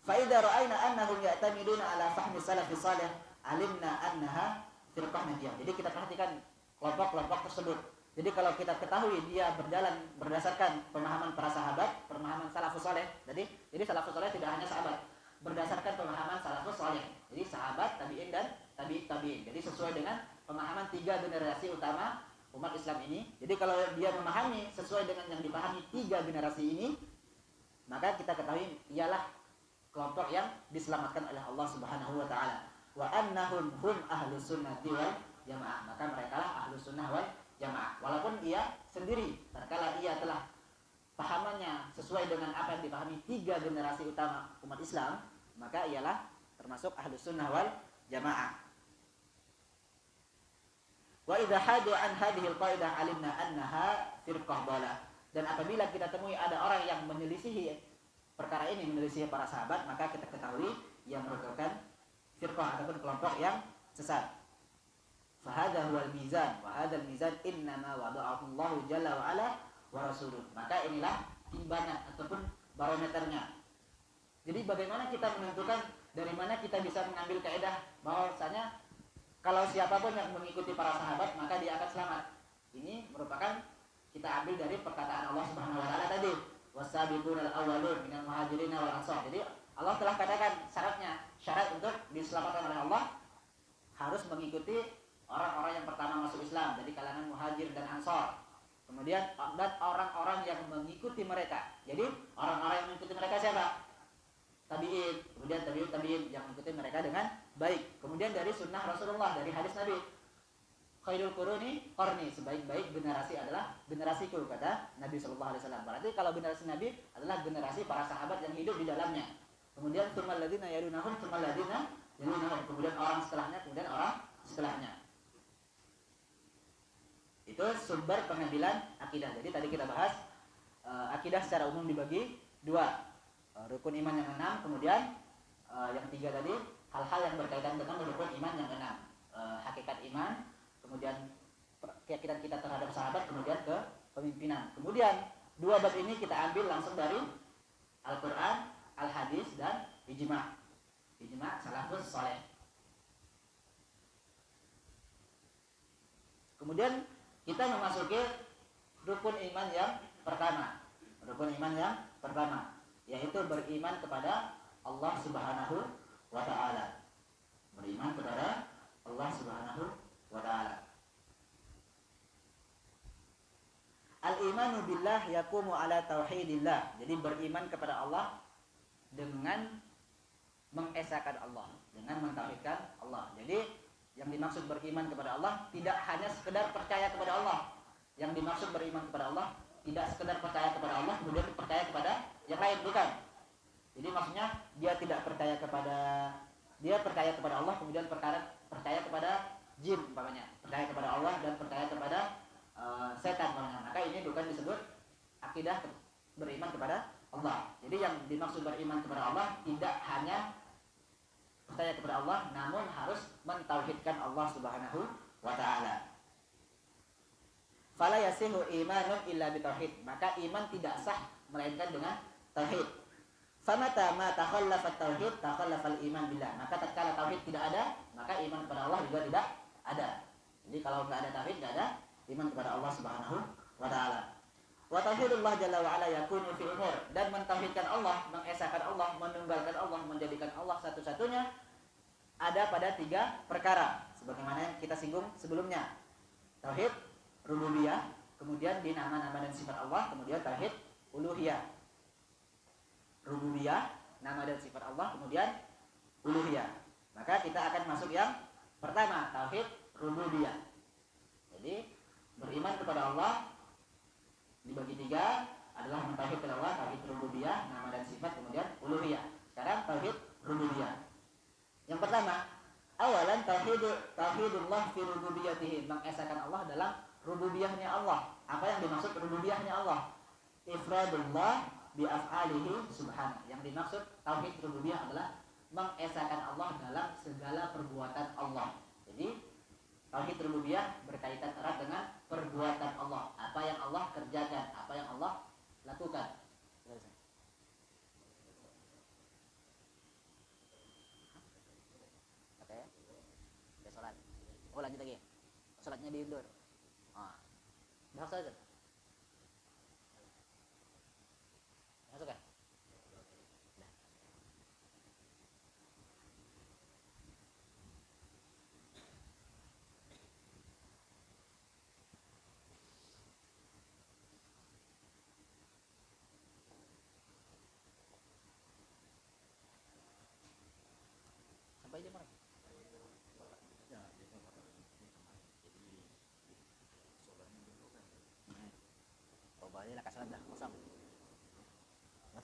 Fa idza ra'ayna annahum ya'tamiduna ala fahmi salafis salih, alimna annaha firqah najiyah. Jadi kita perhatikan kelompok-kelompok tersebut. Jadi kalau kita ketahui dia berjalan berdasarkan pemahaman para sahabat, pemahaman salafus saleh. Jadi salafus saleh tidak hanya sahabat, berdasarkan pemahaman salafus saleh. Jadi sahabat, tabi'in dan tabi'in. Jadi sesuai dengan pemahaman 3 generasi utama umat Islam ini. Jadi kalau dia memahami sesuai dengan yang dipahami 3 generasi ini, maka kita ketahui ialah kelompok yang diselamatkan oleh Allah Subhanahu wa taala. Wa annahum hum ahlus sunnati wal jamaah. Maka mereka lah ahlus sunnah wal jamaah. Walaupun ia sendiri tatkala ia telah pahamannya sesuai dengan apa yang dipahami 3 generasi utama umat Islam, maka ialah termasuk ahlus sunnah wal jamaah. Wa idza hadu an hadhihi al-qaidah alimna annaha firqah dhalah. Dan apabila kita temui ada orang yang menyelisihi perkara ini, menyelisihi para sahabat, maka kita ketahui ia merupakan firqah ataupun kelompok yang sesat. Fahadha huwal mizan wa hadzal mizan innama wada'ahu Allah jalla wa ala wa rasuluh. Maka inilah timbangan ataupun barometernya. Jadi bagaimana kita menentukan dari mana kita bisa mengambil kaidah bahwasanya kalau siapapun yang mengikuti para sahabat maka dia akan selamat. Ini merupakan kita ambil dari perkataan Allah Subhanahu wa taala tadi, wasabiqunal awwalun minal muhajirin wal ansar. Jadi Allah telah katakan syarat untuk diselamatkan oleh Allah harus mengikuti orang-orang yang pertama masuk Islam dari kalangan muhajir dan ansar. Kemudian dan orang-orang yang mengikuti mereka. Jadi orang-orang yang mengikuti mereka siapa? Tabi'in, kemudian tabi'in yang mengikuti mereka dengan baik. Kemudian dari sunnah Rasulullah, dari hadis Nabi, khairul quruni qarni, sebaik-baik generasi adalah generasiku, kata Nabi sallallahu alaihi wasallam. Berarti kalau generasi Nabi adalah generasi para sahabat yang hidup di dalamnya. Kemudian tsummal ladzina yalunahum, tsummal ladzina yalunahum, kemudian orang setelahnya, kemudian orang setelahnya. Itu sumber pengambilan akidah. Jadi tadi kita bahas akidah secara umum dibagi dua. Rukun iman yang 6, kemudian yang 3 tadi hal-hal yang berkaitan dengan rukun iman yang 6, hakikat iman, kemudian keyakinan kita terhadap sahabat, kemudian ke pemimpinan. Kemudian 2 bab ini kita ambil langsung dari Al-Quran, Al-Hadis, dan Ijma' salafus saleh. Kemudian kita memasuki rukun iman yang pertama. Yaitu beriman kepada Allah Subhanahu wa taala. Beriman kepada Allah Subhanahu wa taala. Al-imanu billah yaqumu ala tauhidillah. Jadi beriman kepada Allah dengan mengesahkan Allah, dengan mentauhidkan Allah. Jadi yang dimaksud beriman kepada Allah tidak hanya sekedar percaya kepada Allah. Yang dimaksud beriman kepada Allah tidak sekedar percaya kepada Allah kemudian percaya kepada yang lain, bukan. Jadi maksudnya dia percaya kepada Allah kemudian percaya kepada jin umpamanya, percaya kepada Allah dan percaya kepada setan umpamanya. Maka ini bukan disebut akidah beriman kepada Allah. Jadi yang dimaksud beriman kepada Allah tidak hanya percaya kepada Allah, namun harus mentauhidkan Allah Subhanahu wa taala. Fala yasihu imanun illa bitauhid. Maka iman tidak sah melainkan dengan tauhid. Famata ma takhallafat tauhid takhallafal iman billah. Maka tatkala tauhid tidak ada, maka iman kepada Allah juga tidak ada. Jadi kalau enggak ada tauhid, enggak ada iman kepada Allah Subhanahu wa taala. Wa tauhidullah jalla wa ala yakunu fi umur, dan mentauhidkan Allah, mengesahkan Allah, menunggalkan Allah, menjadikan Allah satu-satunya ada pada 3 perkara sebagaimana yang kita singgung sebelumnya. Tauhid rububiyah, kemudian di nama-nama dan sifat Allah, kemudian tauhid uluhiyah. Rububiyah, nama dan sifat Allah, kemudian uluhiyah. Maka kita akan masuk yang pertama, tauhid rububiyah. Jadi beriman kepada Allah dibagi 3 adalah mentauhidkan Allah, tauhid rububiyah, nama dan sifat, kemudian uluhiyah. Sekarang tauhid rububiyah. Yang pertama, awalan tauhidullah fi rububiyatihi, mengesahkan Allah dalam rububiyahnya Allah. Apa yang dimaksud rububiyahnya Allah? Ifradullah bi af'alihi subhanahu. Yang dimaksud tauhid rububiyah adalah mengesahkan Allah dalam segala perbuatan Allah. Jadi tauhid rububiyah berkaitan erat dengan perbuatan Allah, apa yang Allah kerjakan, apa yang Allah lakukan. Oke. Udah salat. Oh, lanjut lagi. Salatnya diundur. Bahas saja. Masuk ya? Nah. Sampai jam berapa? Oh, balik lah kasalan dah, kosong.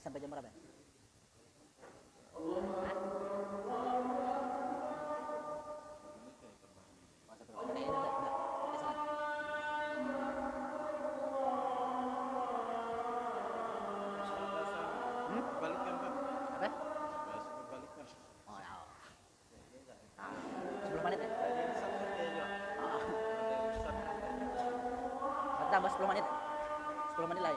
Sampai jam berapa? Balikkan Pak. Apa? Balikkan. Oh, ya. 10 menit ya? Tambah 10 menit. 10 menit lagi.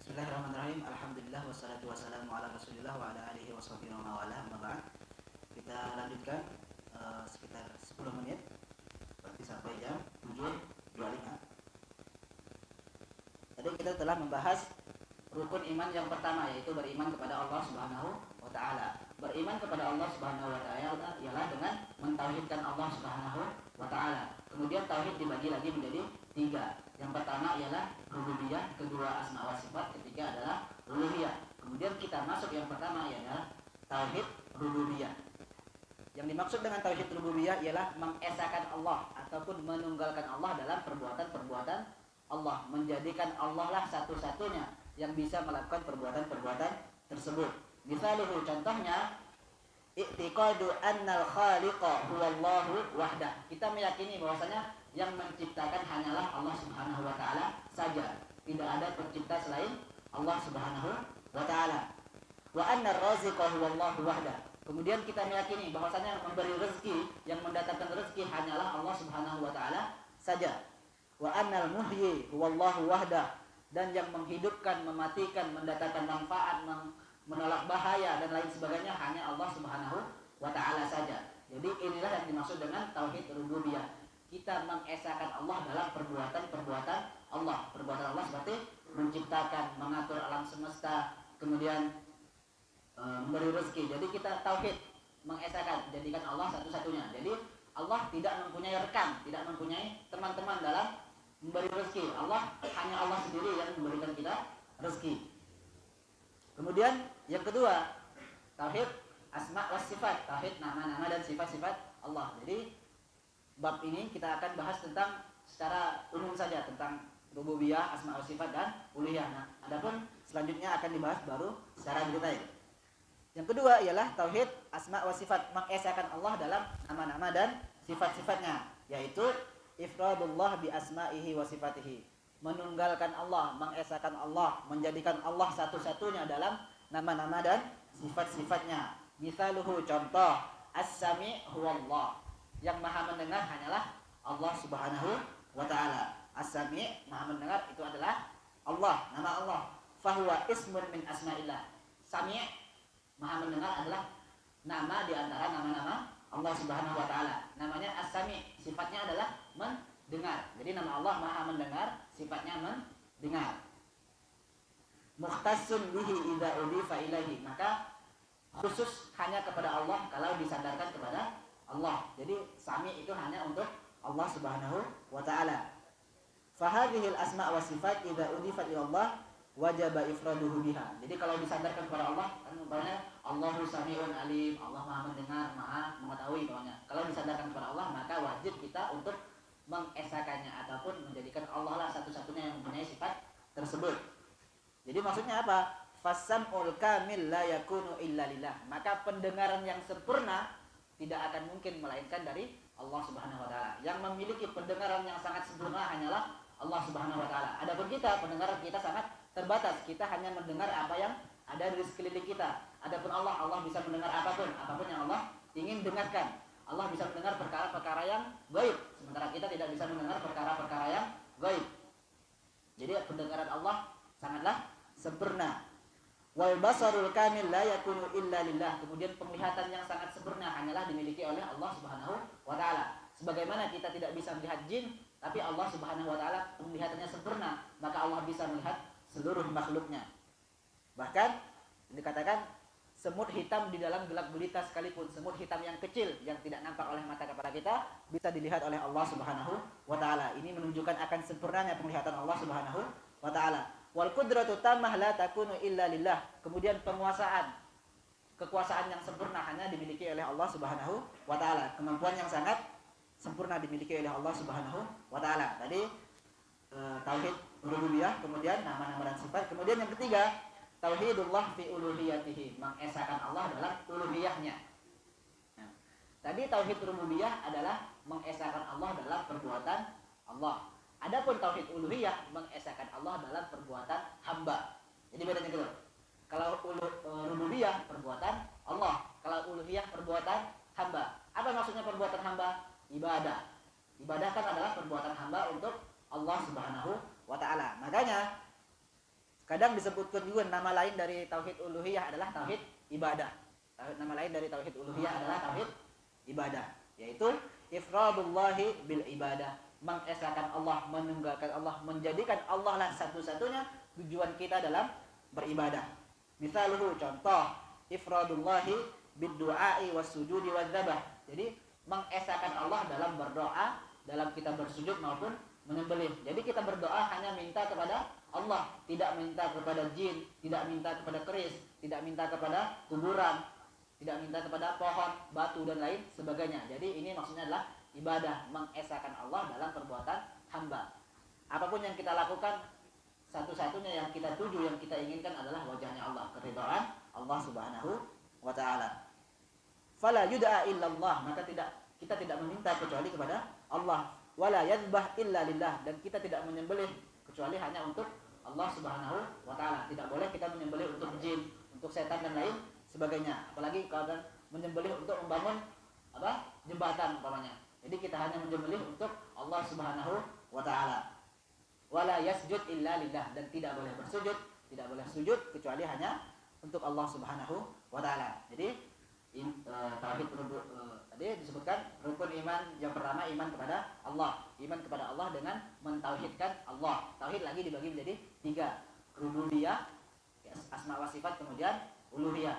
Bismillahirrahmanirrahim. Alhamdulillah wassalatu wassalamu ala Rasulillah wa ala alihi washabbihi wa wala. Amma ba'd. Kita lanjutkan sekitar 10 menit berarti sampai jam 7.25. Tadi kita telah membahas rukun iman yang pertama, yaitu beriman kepada Allah Subhanahu wa taala. Beriman kepada Allah Subhanahu wa taala ialah dengan mentauhidkan Allah Subhanahu wa taala. Kemudian tauhid dibagi lagi menjadi 3. Yang pertama ialah rububiyah, kedua asma wa sifat, ketiga adalah uluhiyah. Kemudian kita masuk yang pertama ialah tauhid rububiyah. Yang dimaksud dengan tauhid rububiyah ialah mengesahkan Allah ataupun menunggalkan Allah dalam perbuatan-perbuatan Allah, menjadikan Allah lah satu-satunya yang bisa melakukan perbuatan-perbuatan tersebut. Misaluhu, contohnya i'tiqadu annal khaliqa huwallahu wahdah. Kita meyakini bahwasanya yang menciptakan hanyalah Allah Subhanahu wa taala saja. Tidak ada pencipta selain Allah Subhanahu wa taala. Wa annar raziqa huwallahu wahdah. Kemudian kita meyakini bahwasanya yang memberi rezeki, yang mendatangkan rezeki hanyalah Allah Subhanahu wa taala saja. Wa annal muhyi huwallahu wahdah. Dan yang menghidupkan, mematikan, mendatangkan manfaat, menolak bahaya dan lain sebagainya hanya Allah Subhanahu wa taala saja. Jadi inilah yang dimaksud dengan tauhid rububiyah. Kita mengesahkan Allah dalam perbuatan-perbuatan Allah. Perbuatan Allah seperti menciptakan, mengatur alam semesta, kemudian memberi rezeki. Jadi kita tauhid, mengesahkan, jadikan Allah satu-satunya. Jadi Allah tidak mempunyai rekan, tidak mempunyai teman-teman dalam memberi rezeki. Allah hanya Allah sendiri yang memberikan kita rezeki. Kemudian yang kedua, tauhid asma wa sifat, tauhid nama-nama dan sifat-sifat Allah. Jadi bab ini kita akan bahas tentang secara umum saja tentang rububiyah, asma wa sifat dan uluhiyah. Nah, adapun selanjutnya akan dibahas baru secara detail. Yang kedua ialah tauhid asma wa sifat, mengesahkan Allah dalam nama-nama dan sifat-sifatnya, yaitu ifradullah bi asma'ihi wa sifatihi. Menunggalkan Allah, mengesahkan Allah, menjadikan Allah satu-satunya dalam nama-nama dan sifat-sifatnya. Misaluhu, contoh, as-sami' huwallah. Yang maha mendengar hanyalah Allah Subhanahu wa ta'ala. As-sami', maha mendengar, itu adalah Allah, nama Allah. Fahuwa ismun min asma'illah. Sami', maha mendengar, adalah nama di antara nama-nama Allah Subhanahu wa ta'ala. Namanya as-sami', sifatnya adalah mendengar. Jadi nama Allah maha mendengar, sifatnya mendengar. mukhtassun bihi idza udhifa ilaihi, maka khusus hanya kepada Allah kalau disandarkan kepada Allah. Jadi sami itu hanya untuk Allah Subhanahu wa taala. Fa hadhil asma' wa sifat idza udhifat ila Allah wajaba ifraduhu biha. Jadi kalau disandarkan kepada Allah, kan umpamanya Allahu Sami'un Alim, Allah Maha mendengar, Maha mengetahui umpamanya. Kalau disandarkan kepada Allah, maka wajib kita untuk mengesakannya ataupun menjadikan Allah lah satu-satunya yang mempunyai sifat tersebut. Jadi maksudnya apa? Fasam'ul kamil la yakunu illa lillah. Maka pendengaran yang sempurna tidak akan mungkin melainkan dari Allah Subhanahu wa taala. Yang memiliki pendengaran yang sangat sempurna hanyalah Allah Subhanahu wa taala. Adapun kita, pendengaran kita sangat terbatas. Kita hanya mendengar apa yang ada di sekeliling kita. Adapun Allah bisa mendengar apapun yang Allah ingin dengarkan. Allah bisa mendengar perkara-perkara yang gaib, sementara kita tidak bisa mendengar perkara-perkara yang gaib. Jadi pendengaran Allah sangatlah sempurna. Wal basarul kamil la yakunu illa lillah. Kemudian penglihatan yang sangat sempurna hanyalah dimiliki oleh Allah Subhanahu wa taala. Sebagaimana kita tidak bisa melihat jin, tapi Allah Subhanahu wa taala penglihatannya sempurna, maka Allah bisa melihat seluruh makhluknya. Bahkan dikatakan semut hitam di dalam gelap gulita sekalipun, semut hitam yang kecil yang tidak nampak oleh mata kepala kita bisa dilihat oleh Allah Subhanahu wa taala. Ini menunjukkan akan sempurnanya penglihatan Allah Subhanahu wa taala. Wal qudratu tammah la takunu illa lillah. Kemudian kekuasaan yang sempurna hanya dimiliki oleh Allah Subhanahu wa taala. Kemampuan yang sangat sempurna dimiliki oleh Allah Subhanahu wa taala. Tadi tauhid rububiyah, kemudian nama-nama dan sifat. Kemudian yang ketiga, tauhidullah fi uluhiyatihi, mengesahkan Allah dalam uluhiyahnya. Nah, tadi tauhid rububiyah adalah mengesahkan Allah dalam perbuatan Allah. Adapun tauhid uluhiyah mengesahkan Allah dalam perbuatan hamba. Jadi bedanya gitu. Kalau rububiyah perbuatan Allah, kalau uluhiyah perbuatan hamba. Apa maksudnya perbuatan hamba? Ibadah. Ibadah kan adalah perbuatan hamba untuk Allah Subhanahu wa taala. Makanya kadang disebutkan juga nama lain dari tauhid uluhiyah adalah tauhid ibadah. Nama lain dari tauhid uluhiyah adalah tauhid ibadah, yaitu ifradullahi bil ibadah, mengesahkan Allah, menunggalkan Allah, menjadikan Allah lah satu-satunya tujuan kita dalam beribadah. Misaluhu, contoh, ifradullahi bid du'ai was sujudi waz zabah. Jadi mengesahkan Allah dalam berdoa, dalam kita bersujud maupun menyembelih. Jadi kita berdoa hanya minta kepada Allah, tidak minta kepada jin, tidak minta kepada keris, tidak minta kepada kuburan, tidak minta kepada pohon, batu dan lain sebagainya. Jadi ini maksudnya adalah ibadah, mengesahkan Allah dalam perbuatan hamba. Apapun yang kita lakukan, satu-satunya yang kita tuju, yang kita inginkan adalah wajahnya Allah, keridhaan Allah Subhanahu wa taala. Fala yud'a illallah, maka kita tidak meminta kecuali kepada Allah. Wala yadhbah illa lillah, dan kita tidak menyembelih kecuali hanya untuk Allah Subhanahu wa taala. Tidak boleh kita menyembelih untuk jin, untuk setan dan lain sebagainya. Apalagi kalau menyembelih untuk membangun jembatan umpamanya. Jadi kita hanya menyembelih untuk Allah Subhanahu wa taala. Wala yasjud illa lillah, dan tidak boleh bersujud, tidak boleh sujud kecuali hanya untuk Allah Subhanahu wa taala. Jadi tauhid tadi disebutkan rukun iman yang pertama, iman kepada Allah. Iman kepada Allah dengan mentauhidkan Allah. Tauhid lagi dibagi menjadi 3. Rububiyah, asma wa sifat, kemudian uluhiyah.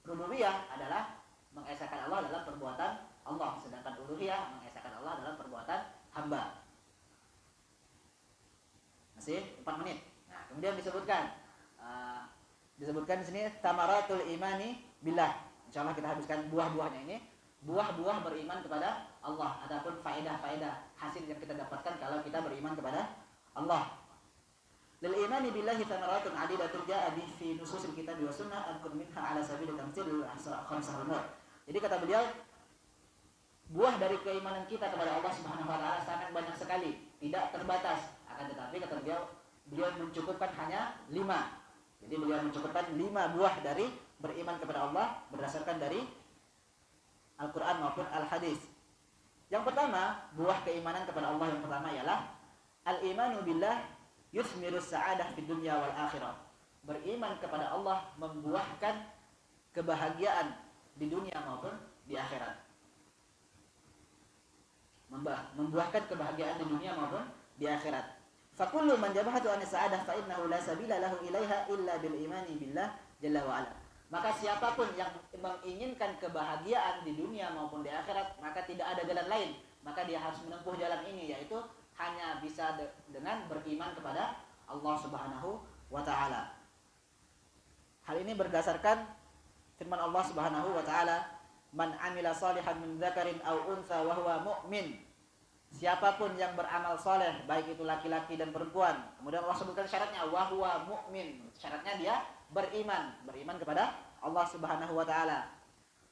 Rububiyah adalah mengesahkan Allah dalam perbuatan Allah, sedangkan uluhiyah mengesahkan Allah dalam perbuatan hamba. Masih 4 menit. Nah, kemudian disebutkan di sini tamaratul imani billah. Insyaallah kita habiskan buah-buahnya ini. Buah-buah beriman kepada Allah. Adapun faedah-faedah hasil yang kita dapatkan kalau kita beriman kepada Allah. Lil imani billahi thamaratun adidatun ja'a bi fi nususil kitab wa sunnah adkur minha ala sabili tamthil khamsah umur. Jadi kata beliau, buah dari keimanan kita kepada Allah Subhanahu wa taala sangat banyak sekali, tidak terbatas. Akan tetapi kata beliau mencukupkan hanya 5. Jadi beliau mencukupkan 5 buah dari beriman kepada Allah berdasarkan dari Al-Quran maupun Al-Hadis. Yang pertama, buah keimanan kepada Allah yang pertama ialah al-imanu billah yusmirus sa'adah fid dunya wal akhirah. Beriman kepada Allah membuahkan kebahagiaan di dunia maupun di akhirat. Membuahkan kebahagiaan di dunia maupun di akhirat. Fakullu man jabahatu an sa'adah fa innahu la sabila lahu ilaiha illa bil imani billah jalla wa ala. Maka siapapun yang menginginkan kebahagiaan di dunia maupun di akhirat, maka tidak ada jalan lain. Maka dia harus menempuh jalan ini, yaitu hanya bisa dengan beriman kepada Allah Subhanahu wa taala. Hal ini berdasarkan firman Allah Subhanahu wa taala, "Man 'amila shalihan min dzakarin aw untha wa huwa mu'min." Siapapun yang beramal soleh, baik itu laki-laki dan perempuan. Kemudian Allah sebutkan syaratnya, wa huwa mu'min. Syaratnya dia beriman kepada Allah Subhanahu wa taala.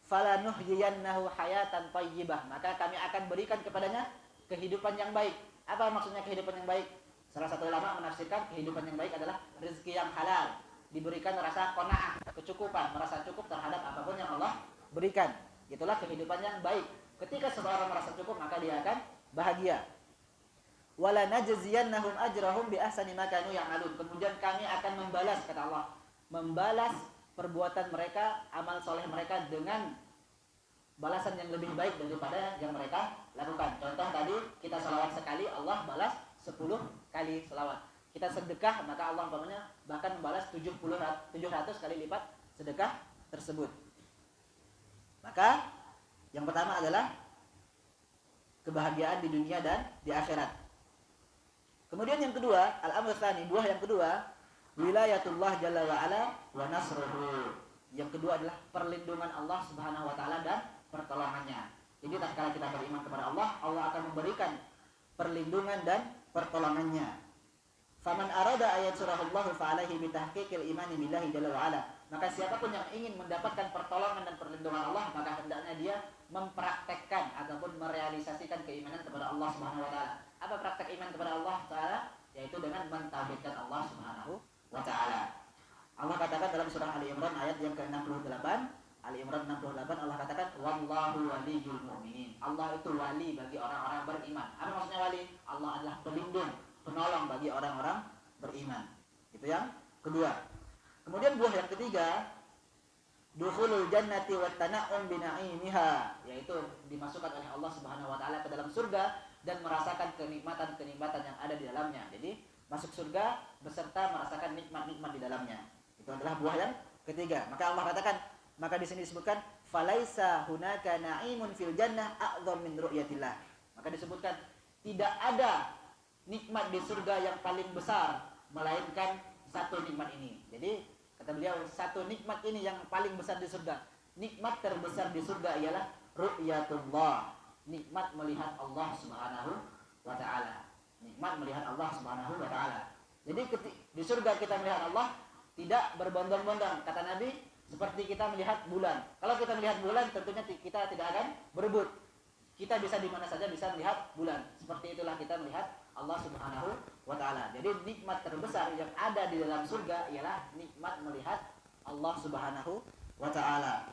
Fala nuhyiyannahu hayatan thayyibah. Maka kami akan berikan kepadanya kehidupan yang baik. Apa maksudnya kehidupan yang baik? Salah satu ulama menafsirkan kehidupan yang baik adalah rezeki yang halal, diberikan rasa qanaah, kecukupan, merasa cukup terhadap apapun yang Allah berikan. Itulah kehidupan yang baik. Ketika seseorang merasa cukup, maka dia akan bahagia. Wala najziyannahum ajrahum bi ahsani ma kanu ya'malun. Kemudian kami akan membalas, kata Allah, membalas perbuatan mereka, amal soleh mereka dengan balasan yang lebih baik daripada yang mereka lakukan. Contoh tadi, kita salawat sekali, Allah balas 10 kali salawat. Kita sedekah, maka Allah umpamanya bahkan membalas 700 kali lipat sedekah tersebut. Maka yang pertama adalah kebahagiaan di dunia dan di akhirat. Kemudian yang kedua, al-amr tsani, buah yang kedua, wilayatullah jalla wa ala wa nasruhu. Yang kedua adalah perlindungan Allah Subhanahu wa taala dan pertolongannya. Jadi tatkala kita beriman kepada Allah, Allah akan memberikan perlindungan dan pertolongannya. Faman arada ayat surahullahu fa alaihi bi tahqiqil imani billahi jalla wa ala. Maka siapapun yang ingin mendapatkan pertolongan dan perlindungan Allah, maka hendaknya dia mempraktekkan ataupun merealisasikan keimanan kepada Allah Subhanahu wa taala. Apa praktek iman kepada Allah taala? Yaitu dengan mentauhidkan Allah Subhanahu wa taala. Allah katakan dalam surah Ali Imran ayat yang ke-68, Ali Imran 68, Allah katakan wallahu waliyul mu'minin. Allah itu wali bagi orang-orang beriman. Apa maksudnya wali? Allah adalah pelindung, penolong bagi orang-orang beriman. Itu yang kedua. Kemudian buah yang ketiga, dukhulul jannati wat tana'um bina'imiha, yaitu dimasukkan oleh Allah Subhanahu wa taala ke dalam surga dan merasakan kenikmatan-kenikmatan yang ada di dalamnya. Jadi masuk surga beserta merasakan nikmat-nikmat di dalamnya. Itu adalah buah yang ketiga. Maka Allah katakan, maka di sini disebutkan falaisa hunaka na'imun fil jannah a'dzam min ru'yatillah. Maka disebutkan tidak ada nikmat di surga yang paling besar melainkan satu nikmat ini. Jadi kata beliau, satu nikmat ini yang paling besar di surga. Nikmat terbesar di surga ialah ru'yatullah, nikmat melihat Allah Subhanahu wa taala. Nikmat melihat Allah Subhanahu wa taala. Jadi di surga kita melihat Allah tidak berbondong-bondong. Kata Nabi, seperti kita melihat bulan. Kalau kita melihat bulan, tentunya kita tidak akan berebut. Kita bisa di mana saja bisa melihat bulan. Seperti itulah kita melihat Allah Subhanahu wa taala. Jadi nikmat terbesar yang ada di dalam surga ialah nikmat melihat Allah Subhanahu wa taala.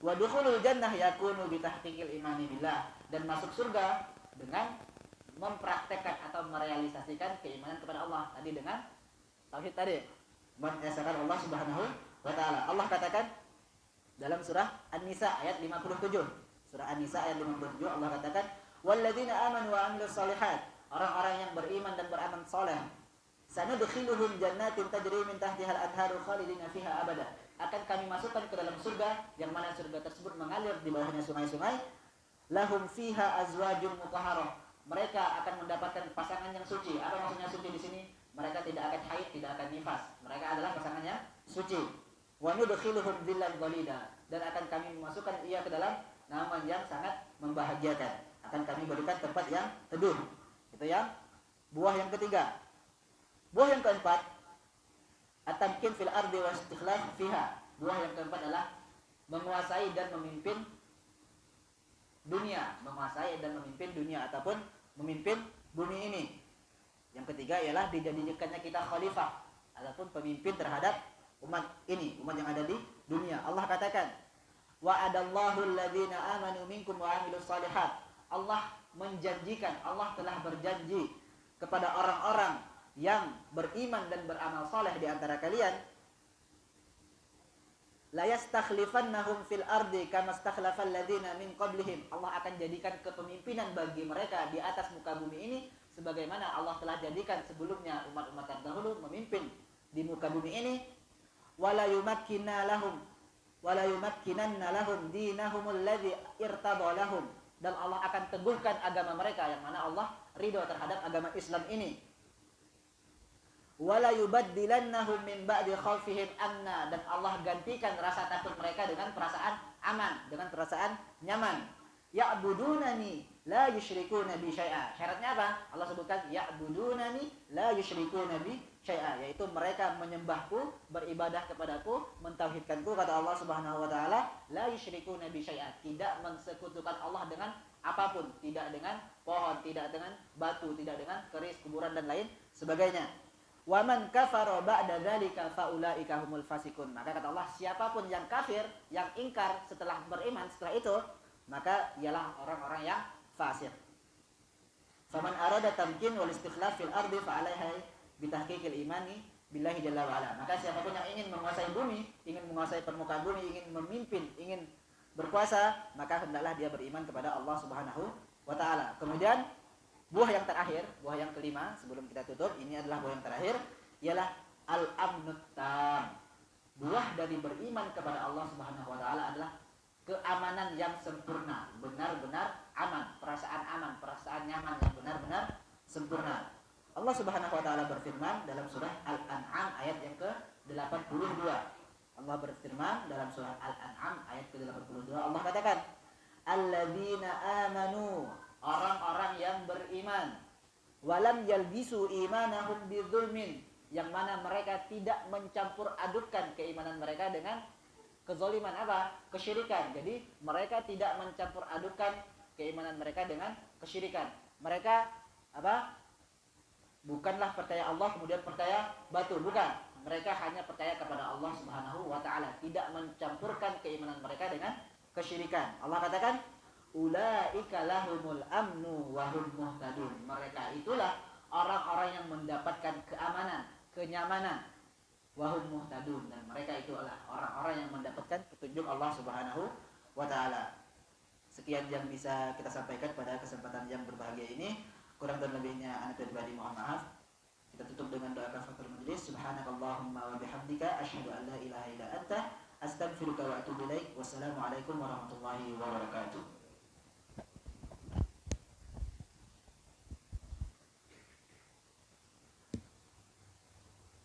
Wa dukhulul jannah yakunu bi tahqiqil imani billah, dan masuk surga dengan mempraktekkan atau merealisasikan keimanan kepada Allah tadi dengan tauhid tadi, mengesahkan Allah Subhanahu wa taala. Allah katakan dalam surah An-Nisa ayat 57. Surah An-Nisa ayat 57 Allah katakan, "Walladzina amanu wa 'amilus shalihat." Orang-orang yang beriman dan beramal saleh, sanudkhiluhum jannatin tajri min tahtihal anharu khalidina fiha abada. Akan kami masukkan ke dalam surga yang mana surga tersebut mengalir di bawahnya sungai-sungai. Lahum fiha azwajun mutahharah. Mereka akan mendapatkan pasangan yang suci. Apa maksudnya suci di sini? Mereka tidak akan haid, tidak akan nifas. Mereka adalah pasangan yang suci. Wa nudkhiluhum dzillan dhalida, dan akan kami memasukkan ia ke dalam naungan yang sangat membahagiakan. Akan kami berikan tempat yang teduh. Itu yang buah yang ketiga. Buah yang keempat, at-tamkin fil ardi wa istikhlaf fiha. Buah yang keempat adalah menguasai dan memimpin dunia, ataupun memimpin bumi ini. Yang ketiga ialah dijadikannya kita khalifah ataupun pemimpin terhadap umat ini, umat yang ada di dunia. Allah katakan, wa'adallahu alladhina amanu minkum wa 'amilus shalihat. Allah menjanjikan, Allah telah berjanji kepada orang-orang yang beriman dan beramal saleh di antara kalian, la yastakhlifannahum fil ardi kama stakhlafal ladzina min qablihim. Allah akan jadikan kepemimpinan bagi mereka di atas muka bumi ini sebagaimana Allah telah jadikan sebelumnya umat-umat terdahulu memimpin di muka bumi ini. Wala yumakkinanna lahum dinahumul ladzi irtada lahum, dan Allah akan teguhkan agama mereka yang mana Allah ridho terhadap agama Islam ini. Wala yubaddilannahum min ba'di khaufihim amna, dan Allah gantikan rasa takut mereka dengan perasaan aman, dengan perasaan nyaman. Ya'budunani la yusyrikuna bi syai'a. Syaratnya apa? Allah sebutkan ya'budunani la yusyrikuna bi syai'a, yaitu mereka menyembahku, beribadah kepadaku, mentauhidkanku, kata Allah Subhanahu wa taala, la yusyrikuna bi syai'a, tidak mensekutukan Allah dengan apapun, tidak dengan pohon, tidak dengan batu, tidak dengan keris kuburan dan lain sebagainya. Wa man kafara ba'da dzalika faulaika humul fasikun. Maka kata Allah, siapapun yang kafir, yang ingkar setelah beriman setelah itu, maka ialah orang-orang yang fasik. Faman arada tamkin wal istikhlaf fil ardi fa alaihi bitahqiqil imani billahi jalla wa ala. Maka siapapun yang ingin menguasai bumi, ingin menguasai permukaan bumi, ingin memimpin, ingin berkuasa, maka hendaklah dia beriman kepada Allah Subhanahu wa taala. Kemudian buah yang terakhir, buah yang kelima sebelum kita tutup, ini adalah buah yang terakhir, ialah al-amnut tam. Buah dari beriman kepada Allah Subhanahu wa taala adalah keamanan yang sempurna, benar-benar aman, perasaan nyaman yang benar-benar sempurna. Allah Subhanahu wa taala berfirman dalam surah Al-An'am ayat yang ke-82. Allah berfirman dalam surah Al-An'am ayat ke-82, Allah katakan, alladzina amanu, orang-orang yang beriman, walam yalbisu imanahum bidzulmin, yang mana mereka tidak mencampur adukkan keimanan mereka dengan kezaliman, apa? Kesyirikan. Jadi mereka tidak mencampur adukkan keimanan mereka dengan kesyirikan. Mereka apa? Bukanlah percaya Allah kemudian percaya batu, bukan. Mereka hanya percaya kepada Allah Subhanahu wa taala, tidak mencampurkan keimanan mereka dengan kesyirikan. Allah katakan, ulaika lahumul amnu wa hum muhtadun. Mereka itulah orang-orang yang mendapatkan keamanan, kenyamanan, wa hum muhtadun, dan mereka itu adalah orang-orang yang mendapatkan petunjuk Allah Subhanahu wa taala. Sekian yang bisa kita sampaikan pada kesempatan yang berbahagia ini. Kurang dan lebihnya ana pribadi mohon maaf. Kita tutup dengan doa kafaratul majlis. Subhanakallahumma wa bihamdika asyhadu an la ilaha illa anta astaghfiruka wa atubu ilaik. Wassalamualaikum warahmatullahi wabarakatuh.